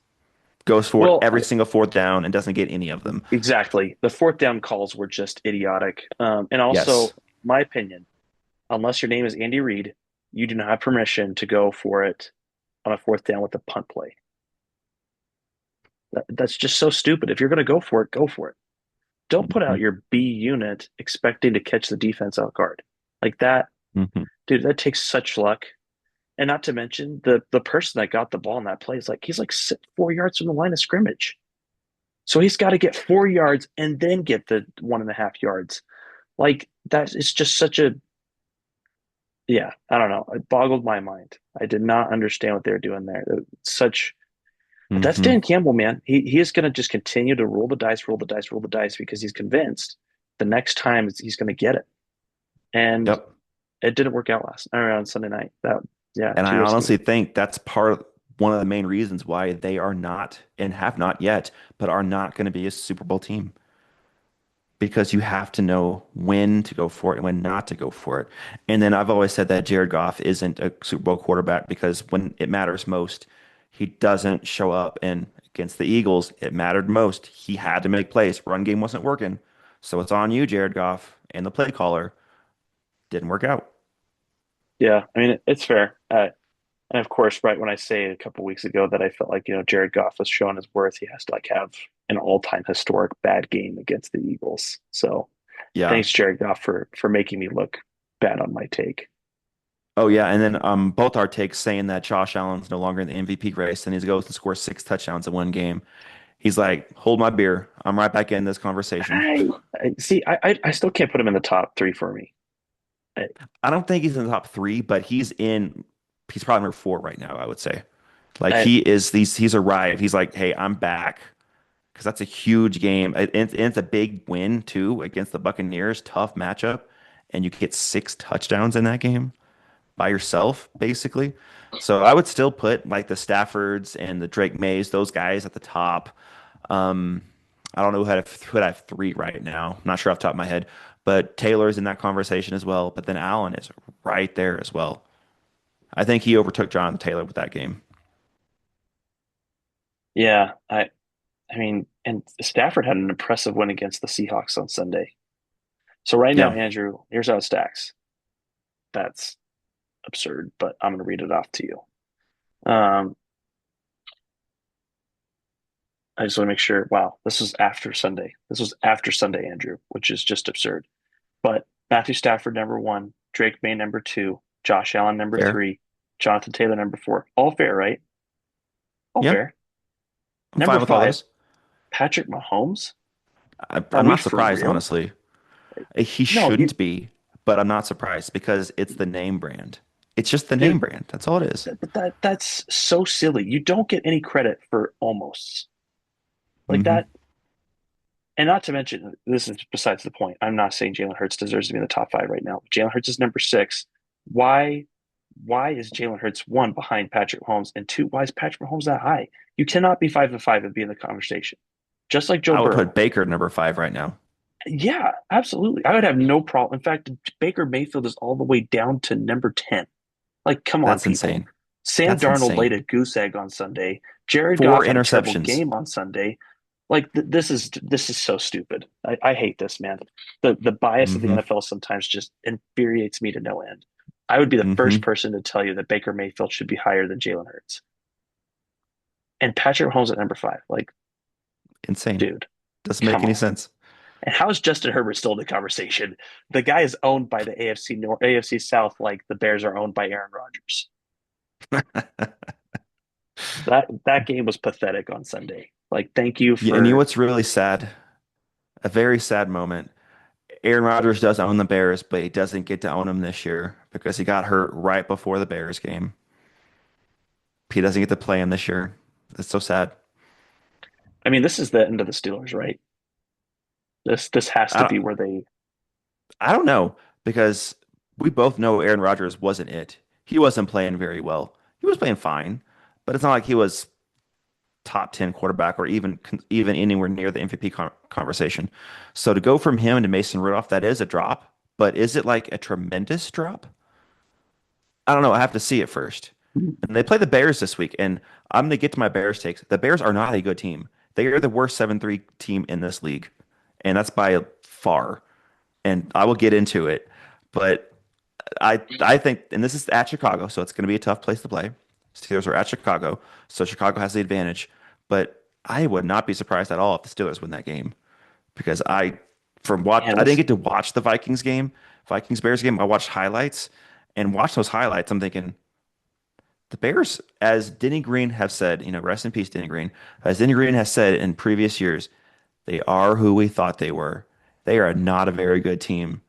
Goes for it Well, every single fourth down and doesn't get any of them. exactly. The fourth down calls were just idiotic. And also, Yes. my opinion, unless your name is Andy Reid, you do not have permission to go for it on a fourth down with a punt play. That's just so stupid. If you're going to go for it, go for it. Don't put out Hmm. your B unit expecting to catch the defense out guard. Like that, Hmm. dude, that takes such luck. And not to mention the person that got the ball in that play is like he's like 4 yards from the line of scrimmage. So he's got to get 4 yards and then get the 1.5 yards. Like that is just such a yeah, I don't know. It boggled my mind. I did not understand what they were doing there. Such That's Hmm. Dan Campbell, man. He is going to just continue to roll the dice, roll the dice, roll the dice because he's convinced the next time he's going to get it. And Yep. it didn't work out last or on Sunday night. That yeah, And too I risky. honestly think that's one of the main reasons why they are not and have not yet, but are not going to be a Super Bowl team. Because you have to know when to go for it and when not to go for it. And then I've always said that Jared Goff isn't a Super Bowl quarterback because when it matters most, he doesn't show up. And against the Eagles, it mattered most. He had to make plays. Run game wasn't working. So it's on you, Jared Goff, and the play caller. Didn't work out. Yeah, I mean it's fair. And of course, right when I say a couple weeks ago that I felt like Jared Goff was showing his worth, he has to like have an all-time historic bad game against the Eagles. So Yeah. thanks, Jared Goff, for making me look bad on my take. Oh yeah, and then both our takes saying that Josh Allen's no longer in the MVP race and he goes to score 6 touchdowns in one game. He's like, hold my beer. I'm right back in this conversation. I see. I still can't put him in the top three for me. I, I don't think he's in the top three, but he's probably number four right now, I would say. Like I he's arrived. He's like, hey, I'm back. Because that's a huge game. It's a big win too against the Buccaneers. Tough matchup. And you get 6 touchdowns in that game by yourself, basically. So I would still put like the Staffords and the Drake Mays, those guys at the top. Um, I don't know who I have three right now. I'm not sure off the top of my head, but Taylor's in that conversation as well. But then Allen is right there as well. I think he overtook Jonathan Taylor with that game. yeah. I mean, and Stafford had an impressive win against the Seahawks on Sunday. So right now, Yeah, Andrew, here's how it stacks. That's absurd, but I'm going to read it off to you. I just want to make sure. Wow, this was after Sunday. This was after Sunday, Andrew, which is just absurd. But Matthew Stafford number one, Drake May number two, Josh Allen number fair. three, Jonathan Taylor number four. All fair, right? All Yeah, fair. I'm Number fine with all five, those. Patrick Mahomes. Are I'm we not for surprised, real? honestly. He No, shouldn't be, but I'm not surprised because it's the name brand. It's just the name dude, brand. That's all it is. that's so silly. You don't get any credit for almost like Hmm. that. And not to mention, this is besides the point. I'm not saying Jalen Hurts deserves to be in the top five right now. Jalen Hurts is number six. Why? Why is Jalen Hurts one behind Patrick Mahomes and two? Why is Patrick Mahomes that high? You cannot be 5-5 and be in the conversation. Just like Joe I would Burrow. put Baker number five right now. Yeah, absolutely. I would have no problem. In fact, Baker Mayfield is all the way down to number 10. Like, come on, That's people. insane. Sam That's Darnold laid insane. a goose egg on Sunday. Jared Four Goff had a terrible interceptions. game on Sunday. Like this is so stupid. I hate this, man. The bias of the Hmm. NFL sometimes just infuriates me to no end. I would be the first Hmm. person to tell you that Baker Mayfield should be higher than Jalen Hurts and Patrick Mahomes at number five. Like, Insane. dude, Doesn't make come any on. sense. And how is Justin Herbert still in the conversation? The guy is owned by the AFC North, AFC South, like the Bears are owned by Aaron Rodgers. That game was pathetic on Sunday. Like, thank you Yeah, and you know for what's really sad? A very sad moment. Aaron Rodgers does own the Bears, but he doesn't get to own them this year because he got hurt right before the Bears game. He doesn't get to play him this year. It's so sad. I mean, this is the end of the Steelers, right? This has I to don't, be where they I don't know because we both know Aaron Rodgers wasn't it. He wasn't playing very well. He was playing fine, but it's not like he was top 10 quarterback or even anywhere near the MVP conversation. So to go from him to Mason Rudolph, that is a drop, but is it like a tremendous drop? I don't know. I have to see it first. And they play the Bears this week, and I'm going to get to my Bears takes. The Bears are not a good team. They are the worst 7-3 team in this league, and that's by far. And I will get into it, but I think, and this is at Chicago, so it's going to be a tough place to play. Steelers are at Chicago, so Chicago has the advantage. But I would not be surprised at all if the Steelers win that game because man, I didn't this get to watch the Vikings game, Vikings Bears game. I watched highlights and watched those highlights. I'm thinking the Bears, as Denny Green have said, rest in peace, Denny Green. As Denny Green has said in previous years, they are who we thought they were. They are not a very good team.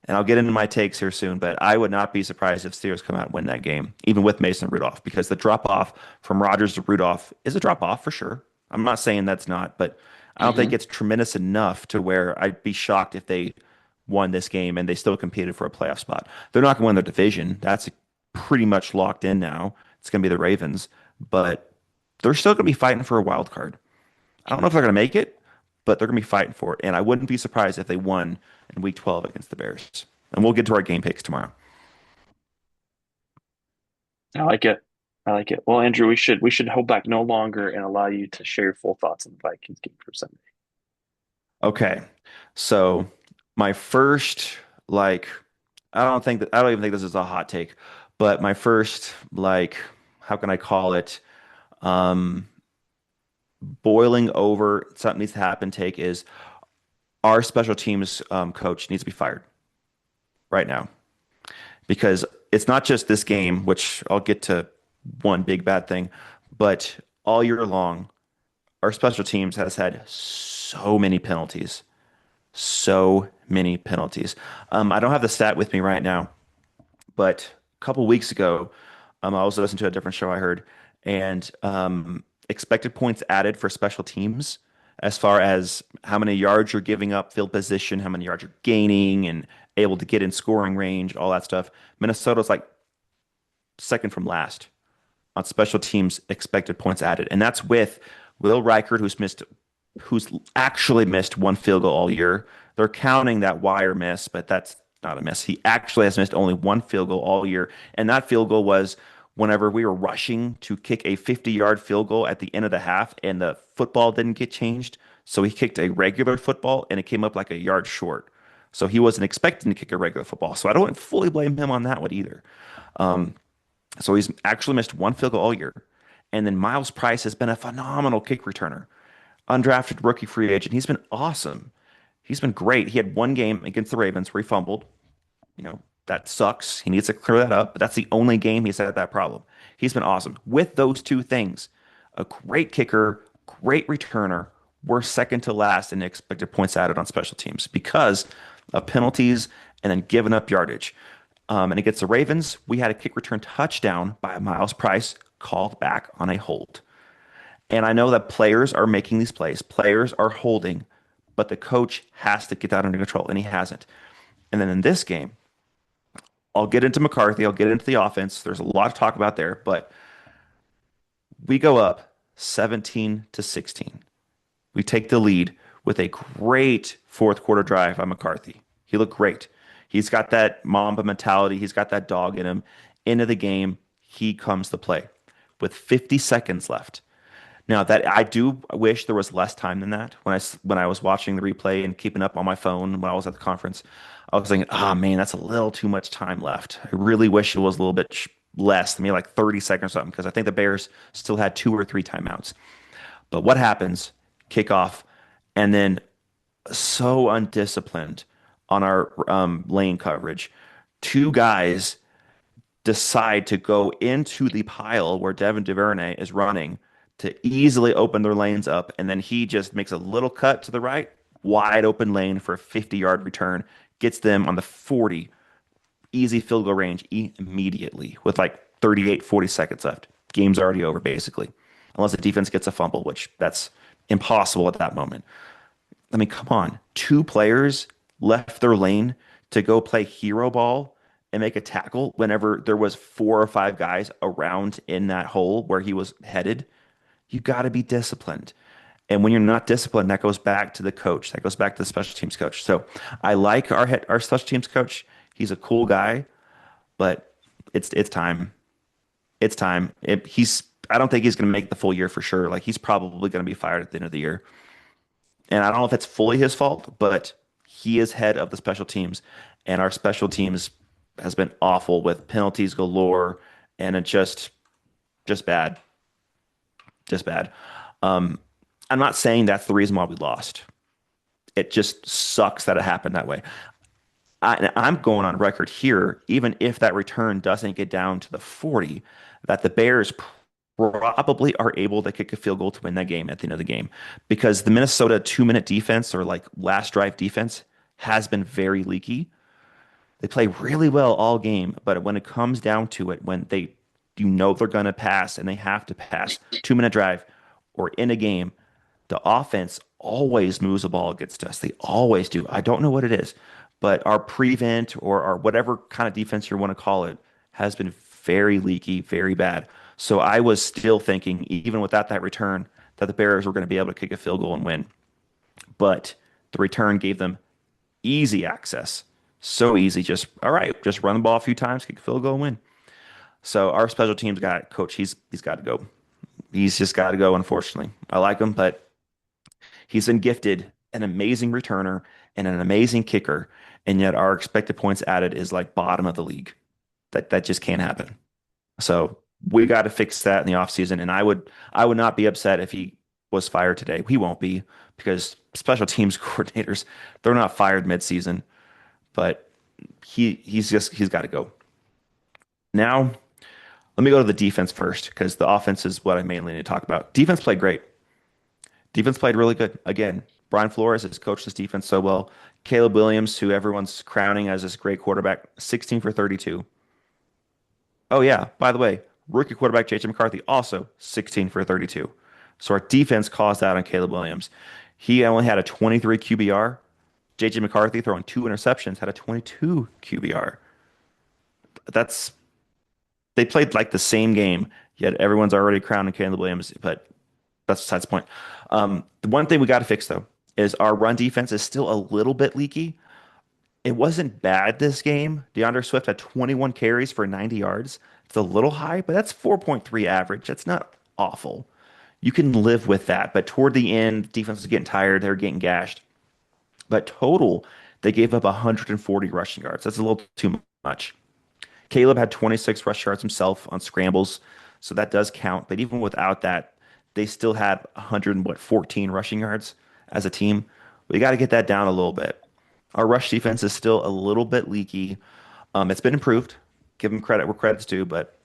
And I'll get into my takes here soon, but I would not be surprised if Steelers come out and win that game, even with Mason Rudolph, because the drop off from Rodgers to Rudolph is a drop off for sure. I'm not saying that's not, but I don't think Mhm. it's tremendous enough to where I'd be shocked if they won this game and they still competed for a playoff spot. They're not going to win their division. That's pretty much locked in now. It's going to be the Ravens, but they're still going to be fighting for a wild card. I don't know if they're going to make it, but they're going to be fighting for it. And I wouldn't be surprised if they won in week 12 against the Bears. And we'll get to our game picks tomorrow. I like it. I like it. Well, Andrew, we should hold back no longer and allow you to share your full thoughts on the Vikings game for Sunday. Okay. So my first, like, I don't even think this is a hot take, but my first, like, how can I call it? Um, Boiling over, something needs to happen take is our special teams coach needs to be fired right now because it's not just this game, which I'll get to one big bad thing, but all year long, our special teams has had so many penalties, so many penalties. I don't have the stat with me right now, but a couple weeks ago, I was listening to a different show I heard, and expected points added for special teams as far as how many yards you're giving up, field position, how many yards you're gaining, and able to get in scoring range, all that stuff. Minnesota's like second from last on special teams expected points added, and that's with Will Reichert, who's actually missed one field goal all year. They're counting that wire miss, but that's not a miss. He actually has missed only one field goal all year, and that field goal was whenever we were rushing to kick a 50-yard field goal at the end of the half, and the football didn't get changed, so he kicked a regular football, and it came up like a yard short. So he wasn't expecting to kick a regular football. So I don't fully blame him on that one either. So he's actually missed one field goal all year. And then Miles Price has been a phenomenal kick returner, undrafted rookie free agent. He's been awesome. He's been great. He had one game against the Ravens where he fumbled. That sucks. He needs to clear that up, but that's the only game he's had that problem. He's been awesome. With those two things, a great kicker, great returner, we're second to last in expected points added on special teams because of penalties and then giving up yardage. And against the Ravens, we had a kick return touchdown by Miles Price called back on a hold. And I know that players are making these plays, players are holding, but the coach has to get that under control, and he hasn't. And then in this game, I'll get into McCarthy, I'll get into the offense. There's a lot to talk about there, but we go up 17-16. We take the lead with a great fourth quarter drive by McCarthy. He looked great. He's got that Mamba mentality. He's got that dog in him. Into the game, he comes to play with 50 seconds left. Now that I do wish there was less time than that. When I was watching the replay and keeping up on my phone when I was at the conference, I was thinking, oh man, that's a little too much time left. I really wish it was a little bit less, maybe like 30 seconds or something, because I think the Bears still had two or three timeouts. But what happens? Kickoff, and then so undisciplined on our lane coverage. Two guys decide to go into the pile where Devin DuVernay is running to easily open their lanes up, and then he just makes a little cut to the right, wide open lane for a 50-yard return, gets them on the 40, easy field goal range immediately with like 38, 40 seconds left. Game's already over, basically, unless the defense gets a fumble, which that's impossible at that moment. I mean, come on. Two players left their lane to go play hero ball and make a tackle whenever there was four or five guys around in that hole where he was headed. You got to be disciplined. And when you're not disciplined, that goes back to the coach. That goes back to the special teams coach. So I like our special teams coach. He's a cool guy, but it's time. It's time. I don't think he's going to make the full year for sure. Like he's probably going to be fired at the end of the year. And I don't know if it's fully his fault, but he is head of the special teams, and our special teams has been awful with penalties galore, and it just bad, just bad. Um, I'm not saying that's the reason why we lost. It just sucks that it happened that way. I'm going on record here, even if that return doesn't get down to the 40, that the Bears probably are able to kick a field goal to win that game at the end of the game because the Minnesota 2 minute defense or like last drive defense has been very leaky. They play really well all game, but when it comes down to it, when they're going to pass and they have to pass 2 minute drive or in a game, the offense always moves the ball against us. They always do. I don't know what it is, but our prevent or our whatever kind of defense you want to call it has been very leaky, very bad. So I was still thinking, even without that return, that the Bears were going to be able to kick a field goal and win. But the return gave them easy access. So easy. Just, all right, just run the ball a few times, kick a field goal and win. So our special teams guy, coach, he's got to go. He's just got to go, unfortunately. I like him, but he's been gifted an amazing returner and an amazing kicker, and yet our expected points added is like bottom of the league. That just can't happen. So we got to fix that in the offseason. And I would not be upset if he was fired today. He won't be because special teams coordinators, they're not fired midseason, but he's got to go. Now, let me go to the defense first because the offense is what I mainly need to talk about. Defense played great. Defense played really good. Again, Brian Flores has coached this defense so well. Caleb Williams, who everyone's crowning as this great quarterback, 16 for 32. Oh, yeah, by the way, rookie quarterback J.J. McCarthy also 16 for 32. So our defense caused out on Caleb Williams. He only had a 23 QBR. J.J. McCarthy throwing two interceptions had a 22 QBR. That's They played like the same game, yet everyone's already crowning Caleb Williams, but that's besides the point. The one thing we got to fix though is our run defense is still a little bit leaky. It wasn't bad this game. DeAndre Swift had 21 carries for 90 yards. It's a little high, but that's 4.3 average. That's not awful. You can live with that. But toward the end, defense was getting tired. They were getting gashed. But total, they gave up 140 rushing yards. That's a little too much. Caleb had 26 rush yards himself on scrambles, so that does count. But even without that, they still had 114 rushing yards as a team. We got to get that down a little bit. Our rush defense is still a little bit leaky. It's been improved. Give them credit where credit's due, but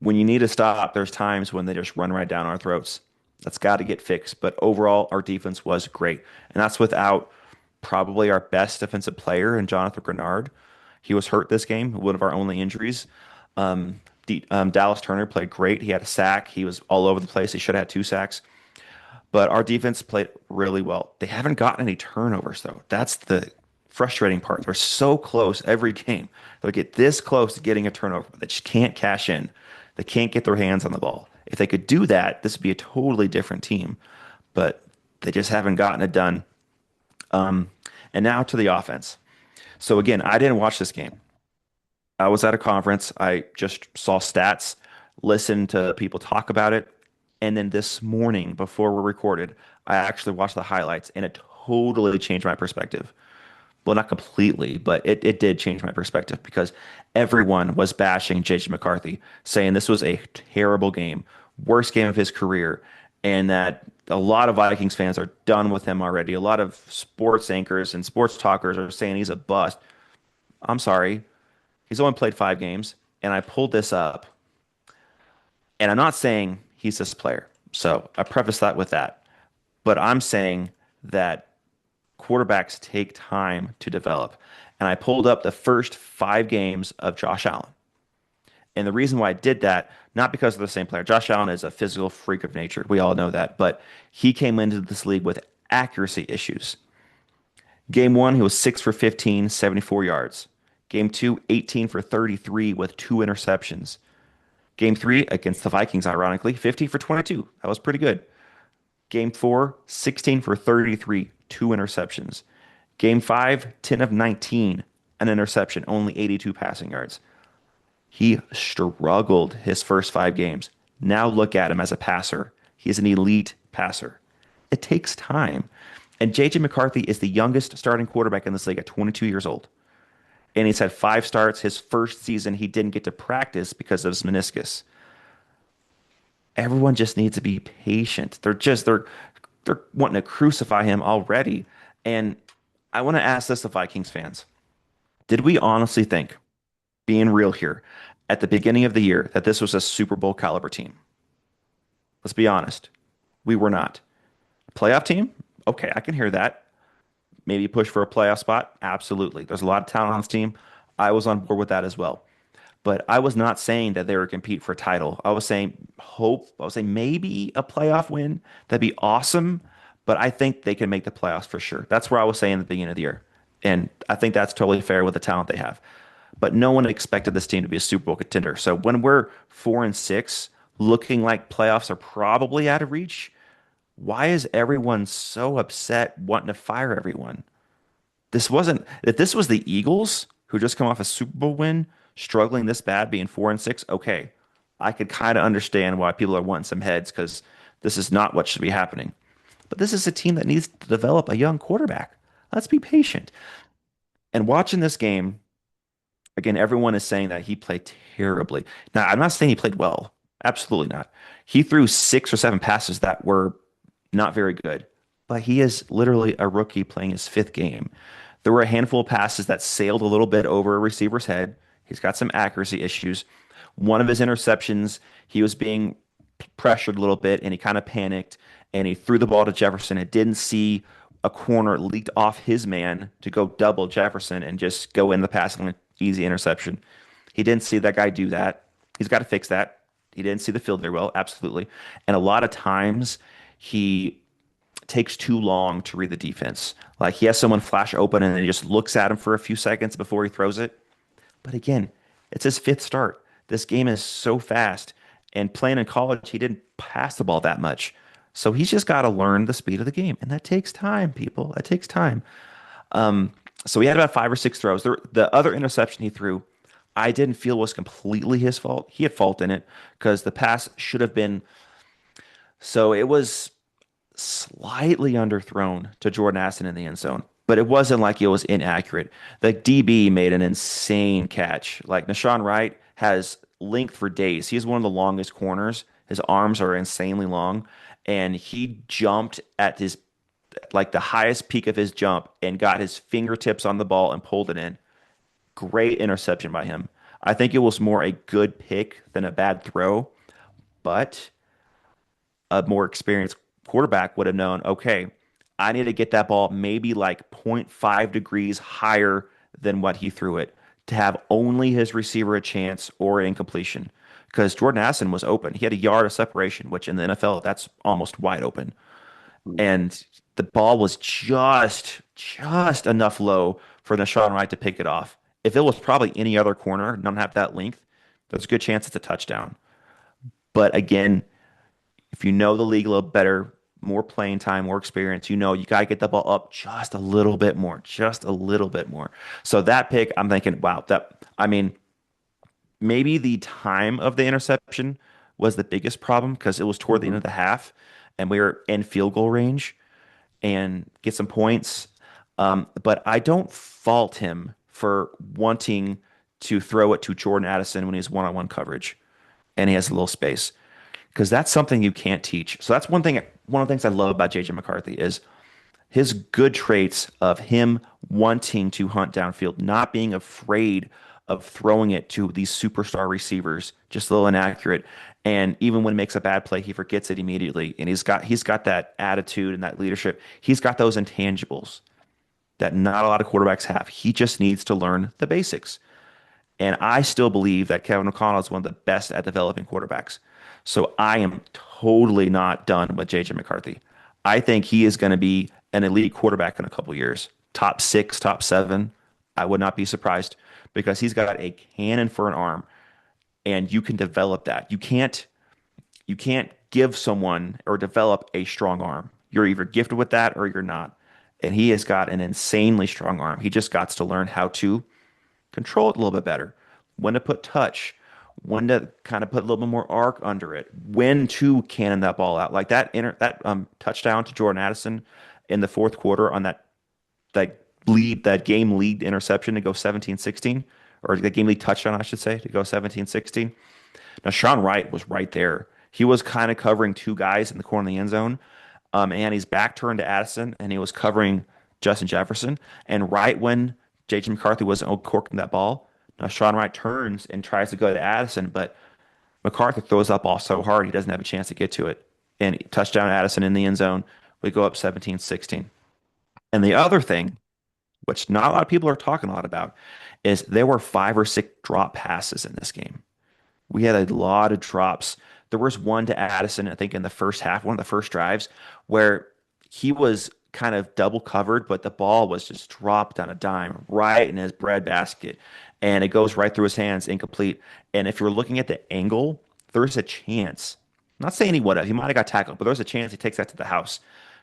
when you need to stop, there's times when they just run right down our throats. That's got to get fixed. But overall, our defense was great, and that's without probably our best defensive player in Jonathan Grenard. He was hurt this game, one of our only injuries. Dallas Turner played great. He had a sack. He was all over the place. He should have had two sacks. But our defense played really well. They haven't gotten any turnovers, though. That's the frustrating part. They're so close every game. They'll get this close to getting a turnover. They just can't cash in. They can't get their hands on the ball. If they could do that, this would be a totally different team. But they just haven't gotten it done. And now to the offense. So again, I didn't watch this game. I was at a conference. I just saw stats, listened to people talk about it. And then this morning, before we recorded, I actually watched the highlights and it totally changed my perspective. Well, not completely, but it did change my perspective because everyone was bashing J.J. McCarthy, saying this was a terrible game, worst game of his career, and that a lot of Vikings fans are done with him already. A lot of sports anchors and sports talkers are saying he's a bust. I'm sorry. He's only played 5 games. and I pulled this up, and I'm not saying he's this player. So I preface that with that. But I'm saying that quarterbacks take time to develop. And I pulled up the first 5 games of Josh Allen. And the reason why I did that, not because they're the same player. Josh Allen is a physical freak of nature. We all know that. But he came into this league with accuracy issues. Game one, he was 6 for 15, 74 yards. Game two, 18 for 33 with 2 interceptions. Game three against the Vikings, ironically, 15 for 22. That was pretty good. Game four, 16 for 33, 2 interceptions. Game five, 10 of 19, an interception, only 82 passing yards. He struggled his first 5 games. Now look at him as a passer. He is an elite passer. It takes time. And JJ McCarthy is the youngest starting quarterback in this league at 22 years old. And he's had 5 starts. His first season, he didn't get to practice because of his meniscus. Everyone just needs to be patient. They're wanting to crucify him already. And I want to ask this to Vikings fans. Did we honestly think, being real here, at the beginning of the year that this was a Super Bowl caliber team? Let's be honest. We were not. Playoff team? Okay, I can hear that. Maybe push for a playoff spot? Absolutely. There's a lot of talent on this team. I was on board with that as well. But I was not saying that they were compete for a title. I was saying hope. I was saying maybe a playoff win. That'd be awesome. But I think they can make the playoffs for sure. That's where I was saying at the beginning of the year. And I think that's totally fair with the talent they have. But no one expected this team to be a Super Bowl contender. So when we're 4-6, looking like playoffs are probably out of reach, why is everyone so upset wanting to fire everyone? This wasn't, if this was the Eagles who just come off a Super Bowl win, struggling this bad, being 4-6, okay, I could kind of understand why people are wanting some heads because this is not what should be happening. But this is a team that needs to develop a young quarterback. Let's be patient. And watching this game, again, everyone is saying that he played terribly. Now, I'm not saying he played well. Absolutely not. He threw 6 or 7 passes that were not very good, but he is literally a rookie playing his 5th game. There were a handful of passes that sailed a little bit over a receiver's head. He's got some accuracy issues. One of his interceptions, he was being pressured a little bit and he kind of panicked and he threw the ball to Jefferson and didn't see a corner leaked off his man to go double Jefferson and just go in the passing lane. Easy interception. He didn't see that guy do that. He's got to fix that. He didn't see the field very well, absolutely. And a lot of times he takes too long to read the defense. Like he has someone flash open and then he just looks at him for a few seconds before he throws it. But again, it's his 5th start. This game is so fast. And playing in college, he didn't pass the ball that much. So he's just got to learn the speed of the game. And that takes time, people. That takes time. So he had about 5 or 6 throws. The other interception he threw, I didn't feel was completely his fault. He had fault in it because the pass should have been. So it was slightly underthrown to Jordan Addison in the end zone, but it wasn't like it was inaccurate. The DB made an insane catch. Like Nashawn Wright has length for days. He's one of the longest corners. His arms are insanely long, and he jumped at his like the highest peak of his jump and got his fingertips on the ball and pulled it in. Great interception by him. I think it was more a good pick than a bad throw, but a more experienced quarterback would have known, okay, I need to get that ball maybe like zero point 0.5 degrees higher than what he threw it to have only his receiver a chance or incompletion. Because Jordan Addison was open. He had a yard of separation, which in the NFL, that's almost wide open. And the ball was just enough low for Nashawn Wright to pick it off. If it was probably any other corner, none have that length, there's a good chance it's a touchdown. But again, if you know the league a little better, more playing time, more experience, you know you gotta get the ball up just a little bit more, just a little bit more. So that pick, I'm thinking, wow, that I mean, maybe the time of the interception was the biggest problem because it was toward the end Hmm. of the half and we were in field goal range and get some points. But I don't fault him for wanting to throw it to Jordan Addison when he's one-on-one coverage and he has a little space because that's something you can't teach. So that's one thing. One of the things I love about JJ McCarthy is his good traits of him wanting to hunt downfield, not being afraid of throwing it to these superstar receivers, just a little inaccurate. And even when he makes a bad play, he forgets it immediately. And he's got that attitude and that leadership. He's got those intangibles that not a lot of quarterbacks have. He just needs to learn the basics. And I still believe that Kevin O'Connell is one of the best at developing quarterbacks. So I am totally not done with JJ McCarthy. I think he is going to be an elite quarterback in a couple years. Top six, top seven. I would not be surprised because he's got a cannon for an arm and you can develop that. You can't give someone or develop a strong arm. You're either gifted with that or you're not. And he has got an insanely strong arm. He just got to learn how to control it a little bit better, when to put touch, when to kind of put a little bit more arc under it, when to cannon that ball out. Like that touchdown to Jordan Addison in the fourth quarter on that game lead interception to go 17-16, or the game lead touchdown, I should say, to go 17-16. Now, Sean Wright was right there. He was kind of covering two guys in the corner of the end zone. And he's back turned to Addison, and he was covering Justin Jefferson. And right when J.J. McCarthy was corking that ball, now Sean Wright turns and tries to go to Addison, but McCarthy throws that ball so hard he doesn't have a chance to get to it. And touchdown Addison in the end zone. We go up 17-16. And the other thing, which not a lot of people are talking a lot about, is there were 5 or 6 drop passes in this game. We had a lot of drops. There was one to Addison, I think, in the first half, one of the first drives, where he was kind of double covered, but the ball was just dropped on a dime right in his breadbasket, and it goes right through his hands, incomplete. And if you're looking at the angle, there's a chance. I'm not saying he would have. He might have got tackled, but there's a chance he takes that to the house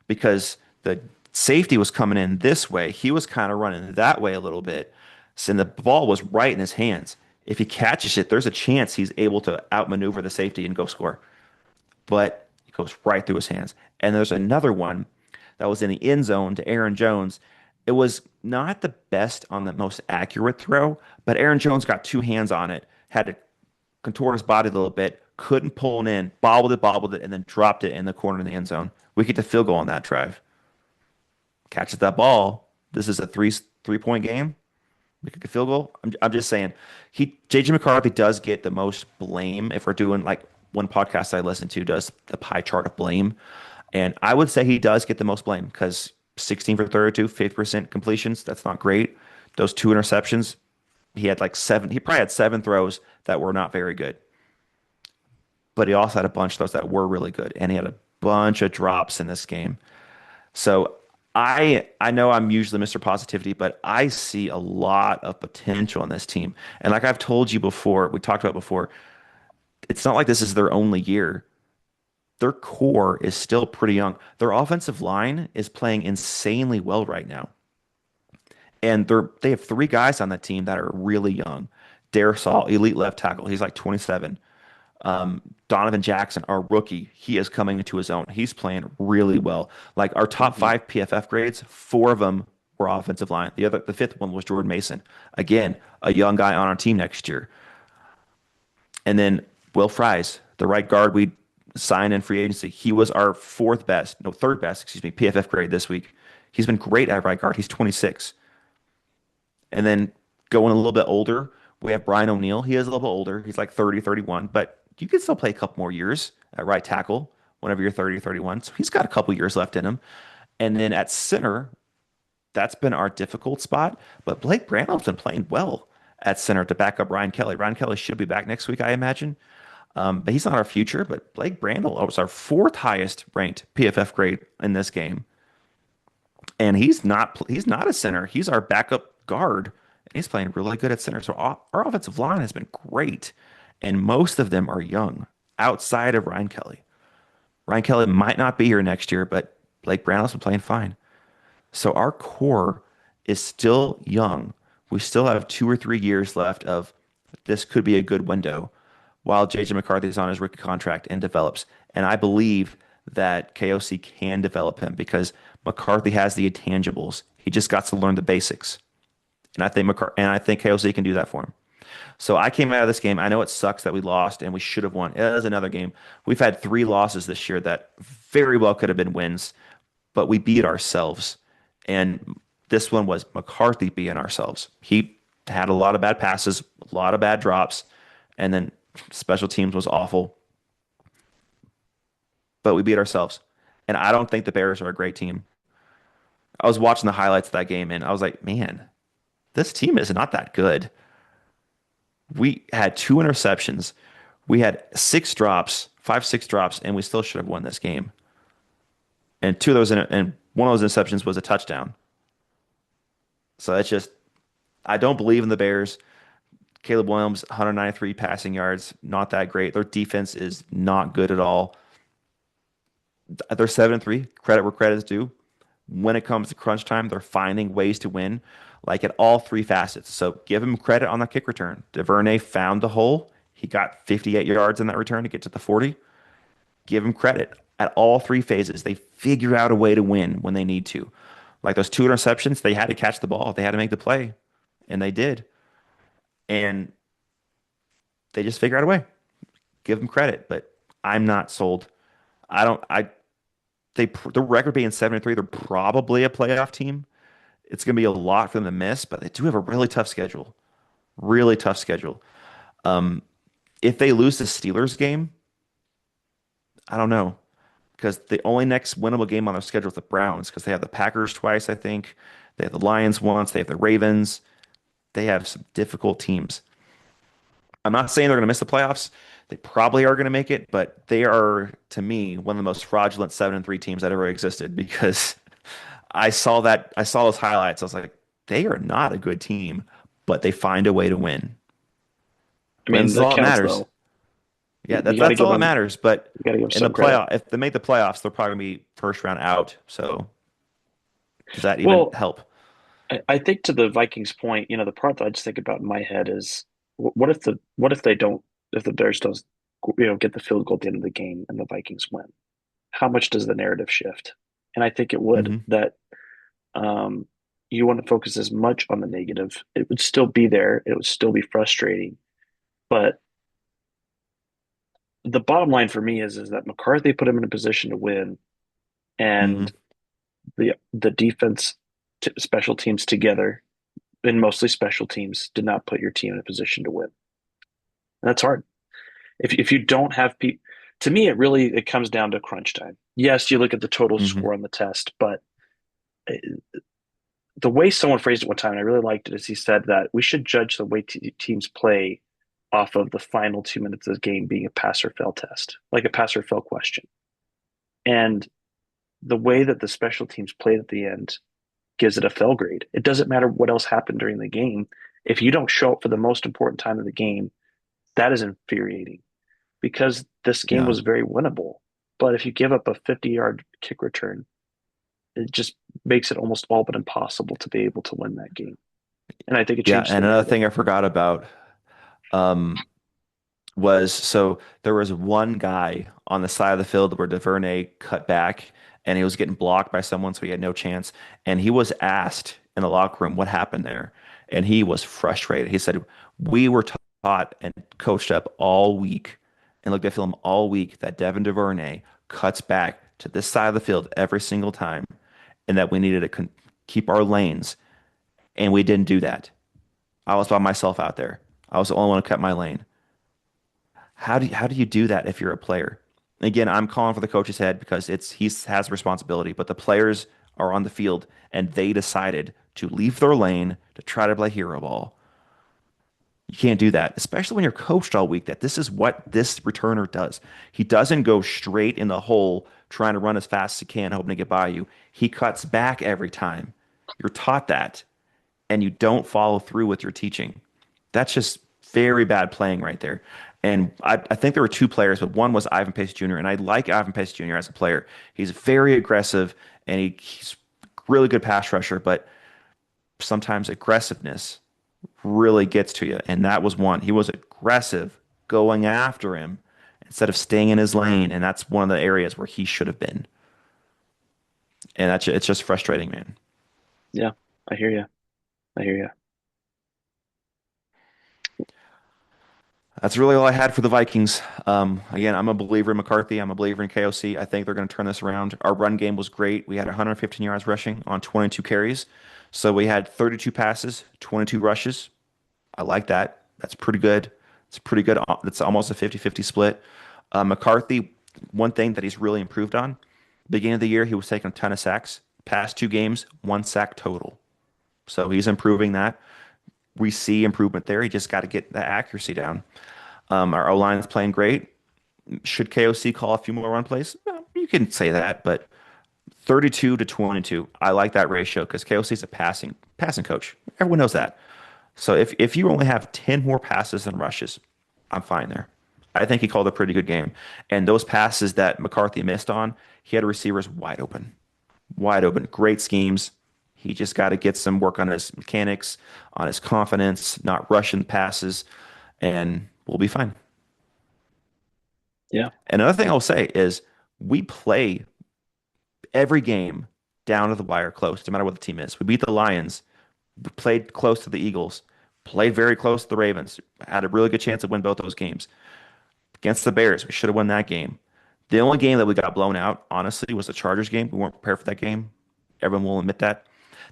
because the safety was coming in this way. He was kind of running that way a little bit. So, and the ball was right in his hands. If he catches it, there's a chance he's able to outmaneuver the safety and go score. But it goes right through his hands. And there's another one that was in the end zone to Aaron Jones. It was not the best on the most accurate throw, but Aaron Jones got 2 hands on it, had to contort his body a little bit, couldn't pull it in, bobbled it, and then dropped it in the corner of the end zone. We get the field goal on that drive. Catches that ball. This is a three-point game. We kick a field goal. I'm just saying, JJ McCarthy does get the most blame if we're doing like one podcast I listen to does the pie chart of blame, and I would say he does get the most blame because 16 for 32, 50% completions. That's not great. Those 2 interceptions, he had like 7. He probably had 7 throws that were not very good, but he also had a bunch of those that were really good, and he had a bunch of drops in this game. So I know I'm usually Mr. Positivity, but I see a lot of potential in this team. And like I've told you before, we talked about before, it's not like this is their only year. Their core is still pretty young. Their offensive line is playing insanely well right now. And they have 3 guys on that team that are really young. Saul, elite left tackle. He's like 27. Donovan Jackson, our rookie, he is coming into his own. He's playing really well. Like our top Mhm. 5 PFF grades, 4 of them were offensive line. The fifth one was Jordan Mason. Again, a young guy on our team next year. And then Will Fries, the right guard we signed in free agency. He was our third best, excuse me, PFF grade this week. He's been great at right guard. He's 26. And then going a little bit older, we have Brian O'Neill. He is a little bit older. He's like 30, 31, but you can still play a couple more years at right tackle whenever you're 30, 31. So he's got a couple years left in him. And then at center, that's been our difficult spot. But Blake Brandle's been playing well at center to back up Ryan Kelly. Ryan Kelly should be back next week, I imagine. But he's not our future. But Blake Brandle was our 4th highest ranked PFF grade in this game. And he's not a center. He's our backup guard. And he's playing really good at center. So our offensive line has been great. And most of them are young outside of Ryan Kelly. Ryan Kelly might not be here next year, but Blake Brandle's been playing fine. So our core is still young. We still have 2 or 3 years left of this could be a good window while JJ McCarthy is on his rookie contract and develops. And I believe that KOC can develop him because McCarthy has the intangibles. He just got to learn the basics. And I think KOC can do that for him. So I came out of this game. I know it sucks that we lost and we should have won. It is another game. We've had 3 losses this year that very well could have been wins, but we beat ourselves. And this one was McCarthy beating ourselves. He had a lot of bad passes, a lot of bad drops, and then special teams was awful. But we beat ourselves. And I don't think the Bears are a great team. I was watching the highlights of that game and I was like, man, this team is not that good. We had two interceptions. We had six drops, five, six drops, and we still should have won this game. And two of those, and one of those interceptions was a touchdown. So that's just, I don't believe in the Bears. Caleb Williams, 193 passing yards, not that great. Their defense is not good at all. They're 7-3. Credit where credit is due. When it comes to crunch time, they're finding ways to win, like at all three facets. So give him credit on the kick return. DuVernay found the hole. He got 58 yards in that return to get to the 40. Give him credit. At all three phases, they figure out a way to win when they need to. Like those two interceptions, they had to catch the ball. They had to make the play, and they did. And they just figure out a way. Give them credit, but I'm not sold. I don't. The record being 7-3, they're probably a playoff team. It's going to be a lot for them to miss, but they do have a really tough schedule. Really tough schedule. Um, if they lose the Steelers game, I don't know because the only next winnable game on their schedule is the Browns because they have the Packers twice, I think. They have the Lions once. They have the Ravens. They have some difficult teams. I'm not saying they're going to miss the playoffs. They probably are going to make it, but they are, to me, one of the most fraudulent 7-3 teams that ever existed because I saw those highlights. I was like, they are not a good team, but they find a way to win. I mean, Wins is that all that counts matters. though. Yeah, You got to that's give all that them matters. But you got to give them in the some credit. playoff, if they make the playoffs, they're probably going to be first round out. So does that even Well, help? I think to the Vikings point, the part that I just think about in my head is what if they don't if the Bears don't get the field goal at the end of the game and the Vikings win? How much does the narrative shift? And I think it would Hmm. that um, you want to focus as much on the negative. It would still be there. It would still be frustrating, but the bottom line for me is that McCarthy put him in a position to win, Hmm. and the defense, special teams together, and mostly special teams, did not put your team in a position to win. And that's hard. If you don't have people, to me, it comes down to crunch time. Yes, you look at the total Hmm. score on the test, but uh, the way someone phrased it one time, and I really liked it, is he said that we should judge the way teams play off of the final 2 minutes of the game being a pass or fail test, like a pass or fail question. And the way that the special teams played at the end gives it a fail grade. It doesn't matter what else happened during the game. If you don't show up for the most important time of the game, that is infuriating because this game Yeah. was very winnable. But if you give up a 50-yard kick return, it just makes it almost all but impossible to be able to win that game. And I think it Yeah. changes the And another narrative. thing I forgot about um, was so there was one guy on the side of the field where DuVernay cut back and he was getting blocked by someone, so he had no chance. And he was asked in the locker room what happened there. And he was frustrated. He said, we were taught and coached up all week and looked at film all week that Devin DuVernay cuts back to this side of the field every single time and that we needed to keep our lanes. And we didn't do that. I was by myself out there. I was the only one who kept my lane. How do you do that if you're a player? Again, I'm calling for the coach's head because he has responsibility, but the players are on the field and they decided to leave their lane to try to play hero ball. You can't do that, especially when you're coached all week that this is what this returner does. He doesn't go straight in the hole trying to run as fast as he can, hoping to get by you. He cuts back every time. You're taught that, and you don't follow through with your teaching. That's just very bad playing right there. And I think there were two players, but one was Ivan Pace Jr. And I like Ivan Pace Jr. as a player. He's very aggressive and he's really good pass rusher, but sometimes aggressiveness really gets to you. And that was one. He was aggressive going after him instead of staying in his lane. And that's one of the areas where he should have been. And it's just frustrating, man. Yeah, I hear you. I hear you. That's really all I had for the Vikings. Again, I'm a believer in McCarthy. I'm a believer in KOC. I think they're going to turn this around. Our run game was great. We had 115 yards rushing on 22 carries. So we had 32 passes, 22 rushes. I like that. That's pretty good. It's pretty good. It's almost a 50-50 split. McCarthy, one thing that he's really improved on, beginning of the year, he was taking a ton of sacks. Past two games, one sack total. So he's improving that. We see improvement there. He just got to get the accuracy down. Our O-line is playing great. Should KOC call a few more run plays? Well, you can say that, but 32 to 22, I like that ratio because KOC is a passing coach. Everyone knows that. So if you only have 10 more passes than rushes, I'm fine there. I think he called a pretty good game. And those passes that McCarthy missed on, he had receivers wide open. Wide open. Great schemes. He just got to get some work on his mechanics, on his confidence, not rushing passes, and we'll be fine. Yeah. Another thing I'll say is we play every game down to the wire close, no matter what the team is. We beat the Lions, we played close to the Eagles, played very close to the Ravens, had a really good chance to win both those games. Against the Bears, we should have won that game. The only game that we got blown out, honestly, was the Chargers game. We weren't prepared for that game. Everyone will admit that.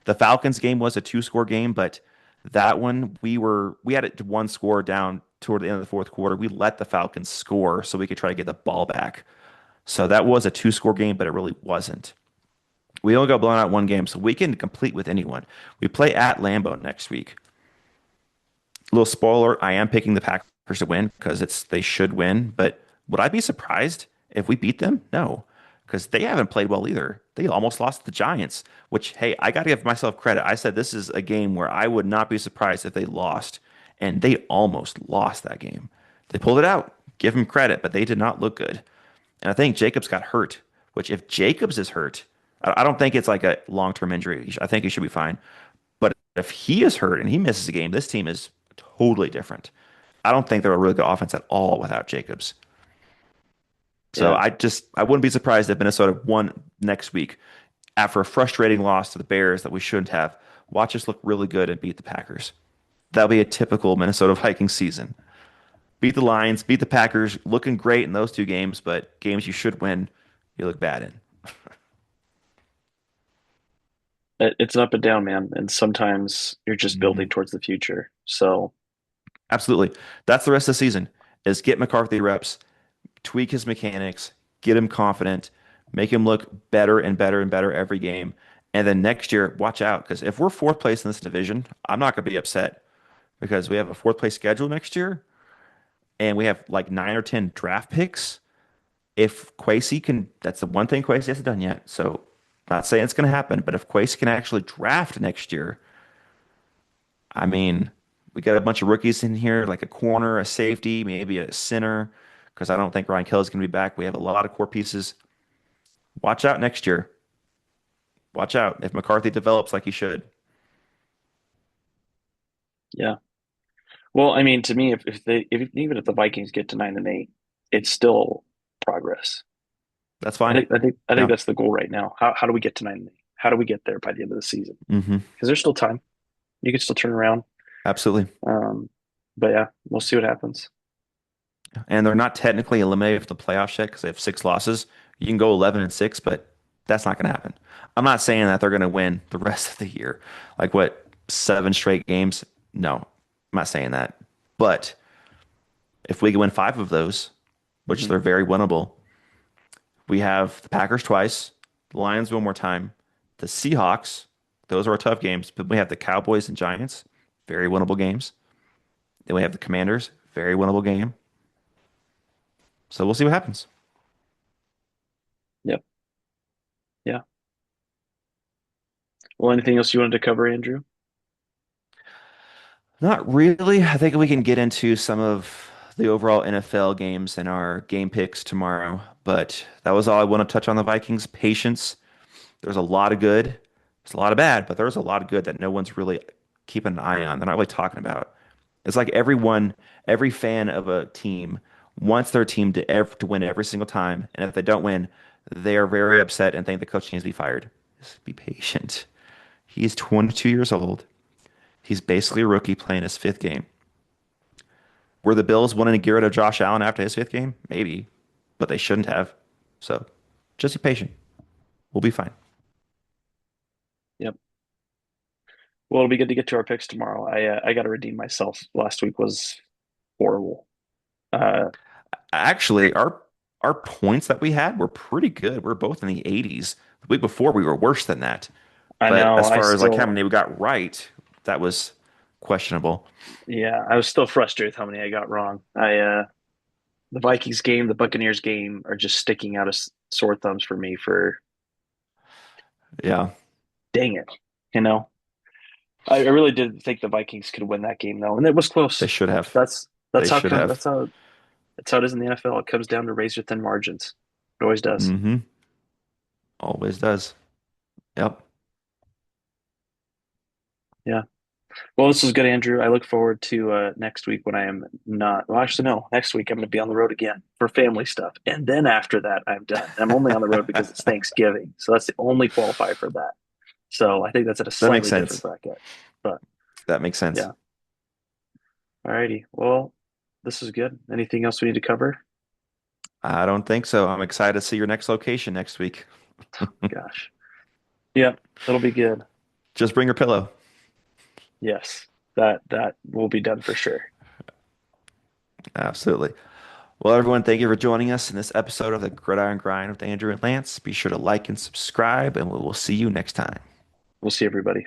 The Falcons game was a two-score game, but that one we had it to one score down toward the end of the fourth quarter. We let the Falcons score so we could try to get the ball back. So that was a two-score game, but it really wasn't. We only got blown out one game, so we can compete with anyone. We play at Lambeau next week. Little spoiler, I am picking the Packers to win because it's they should win, but would I be surprised if we beat them? No, because they haven't played well either. They almost lost to the Giants, which, hey, I got to give myself credit. I said this is a game where I would not be surprised if they lost, and they almost lost that game. They pulled it out. Give them credit, but they did not look good. And I think Jacobs got hurt, which if Jacobs is hurt, I don't think it's like a long-term injury. I think he should be fine. But if he is hurt and he misses a game, this team is totally different. I don't think they're a really good offense at all without Jacobs. So Yeah. I wouldn't be surprised if Minnesota won next week after a frustrating loss to the Bears that we shouldn't have. Watch us look really good and beat the Packers. That'll be a typical Minnesota Vikings season. Beat the Lions, beat the Packers, looking great in those two games, but games you should win, you look bad in. It's an up and down, man. And sometimes you're just building Mhm. towards the future. So, Absolutely. That's the rest of the season is get McCarthy reps, tweak his mechanics, get him confident, make him look better and better and better every game. And then next year, watch out because if we're fourth place in this division, I'm not going to be upset because we have a fourth place schedule next year and we have like 9 or 10 draft picks. If Quasey can, that's the one thing Quasey hasn't done yet. So, not saying it's going to happen, but if Quasey can actually draft next year, I mean, we got a bunch of rookies in here, like a corner, a safety, maybe a center, because I don't think Ryan Kelly's going to be back. We have a lot of core pieces. Watch out next year. Watch out if McCarthy develops like he should. yeah. Well, I mean, to me, if even if the Vikings get to 9-8, it's still progress. That's I fine. think I think I think Yeah. that's the goal right now. How do we get to 9-8? How do we get there by the end of the season? Hmm. Because there's still time. You can still turn around. Absolutely. Um, but yeah, we'll see what happens. And they're not technically eliminated from the playoffs yet because they have 6 losses. You can go 11-6, but that's not going to happen. I'm not saying that they're going to win the rest of the year. Like what, 7 straight games? No, I'm not saying that. But if we can win 5 of those, which Mhm. they're very winnable, we have the Packers twice, the Lions one more time, the Seahawks. Those are our tough games. But we have the Cowboys and Giants, very winnable games. Then we have the Commanders, very winnable game. So we'll see what happens. Yep. Yeah. Well, anything else you wanted to cover, Andrew? Not really. I think we can get into some of the overall NFL games and our game picks tomorrow. But that was all I want to touch on the Vikings. Patience. There's a lot of good. There's a lot of bad, but there's a lot of good that no one's really keeping an eye on. They're not really talking about. It's like everyone, every fan of a team wants their team to win every single time. And if they don't win, they are very upset and think the coach needs to be fired. Just be patient. He's 22 years old. He's basically a rookie playing his fifth game. Were the Bills wanting to get rid of Josh Allen after his fifth game? Maybe, but they shouldn't have. So just be patient. We'll be fine. Yep. Well, it'll be good to get to our picks tomorrow. I got to redeem myself. Last week was horrible. Uh, Actually, our points that we had were pretty good. We're both in the 80s. The week before we were worse than that. I But know. as far as like how many we got right, that was questionable. Yeah, I was still frustrated with how many I got wrong. The Vikings game, the Buccaneers game are just sticking out as sore thumbs for me for Yeah, dang it. You know, I really did think the Vikings could win that game though, and it was they close. should have. That's They how should come have. that's how it is in the NFL. It comes down to razor thin margins. It always does. Hmm. Always does. Yep. Yeah. Well, this is good, Andrew. I look forward to next week when I am not. Well, actually, no. Next week I'm going to be on the road again for family stuff, and then after that I'm done. I'm only on the road because it's Thanksgiving, so that's the only qualifier for that. So I think that's at a That makes slightly different sense. bracket. But That makes sense. yeah. Alrighty. Well, this is good. Anything else we need to cover? I don't think so. I'm excited to see your next location next week. Gosh. Yeah, it'll be good. Just bring your pillow. Yes. That will be done for sure. Absolutely. Well, everyone, thank you for joining us in this episode of the Gridiron Grind with Andrew and Lance. Be sure to like and subscribe, and we will see you next time. We'll see everybody.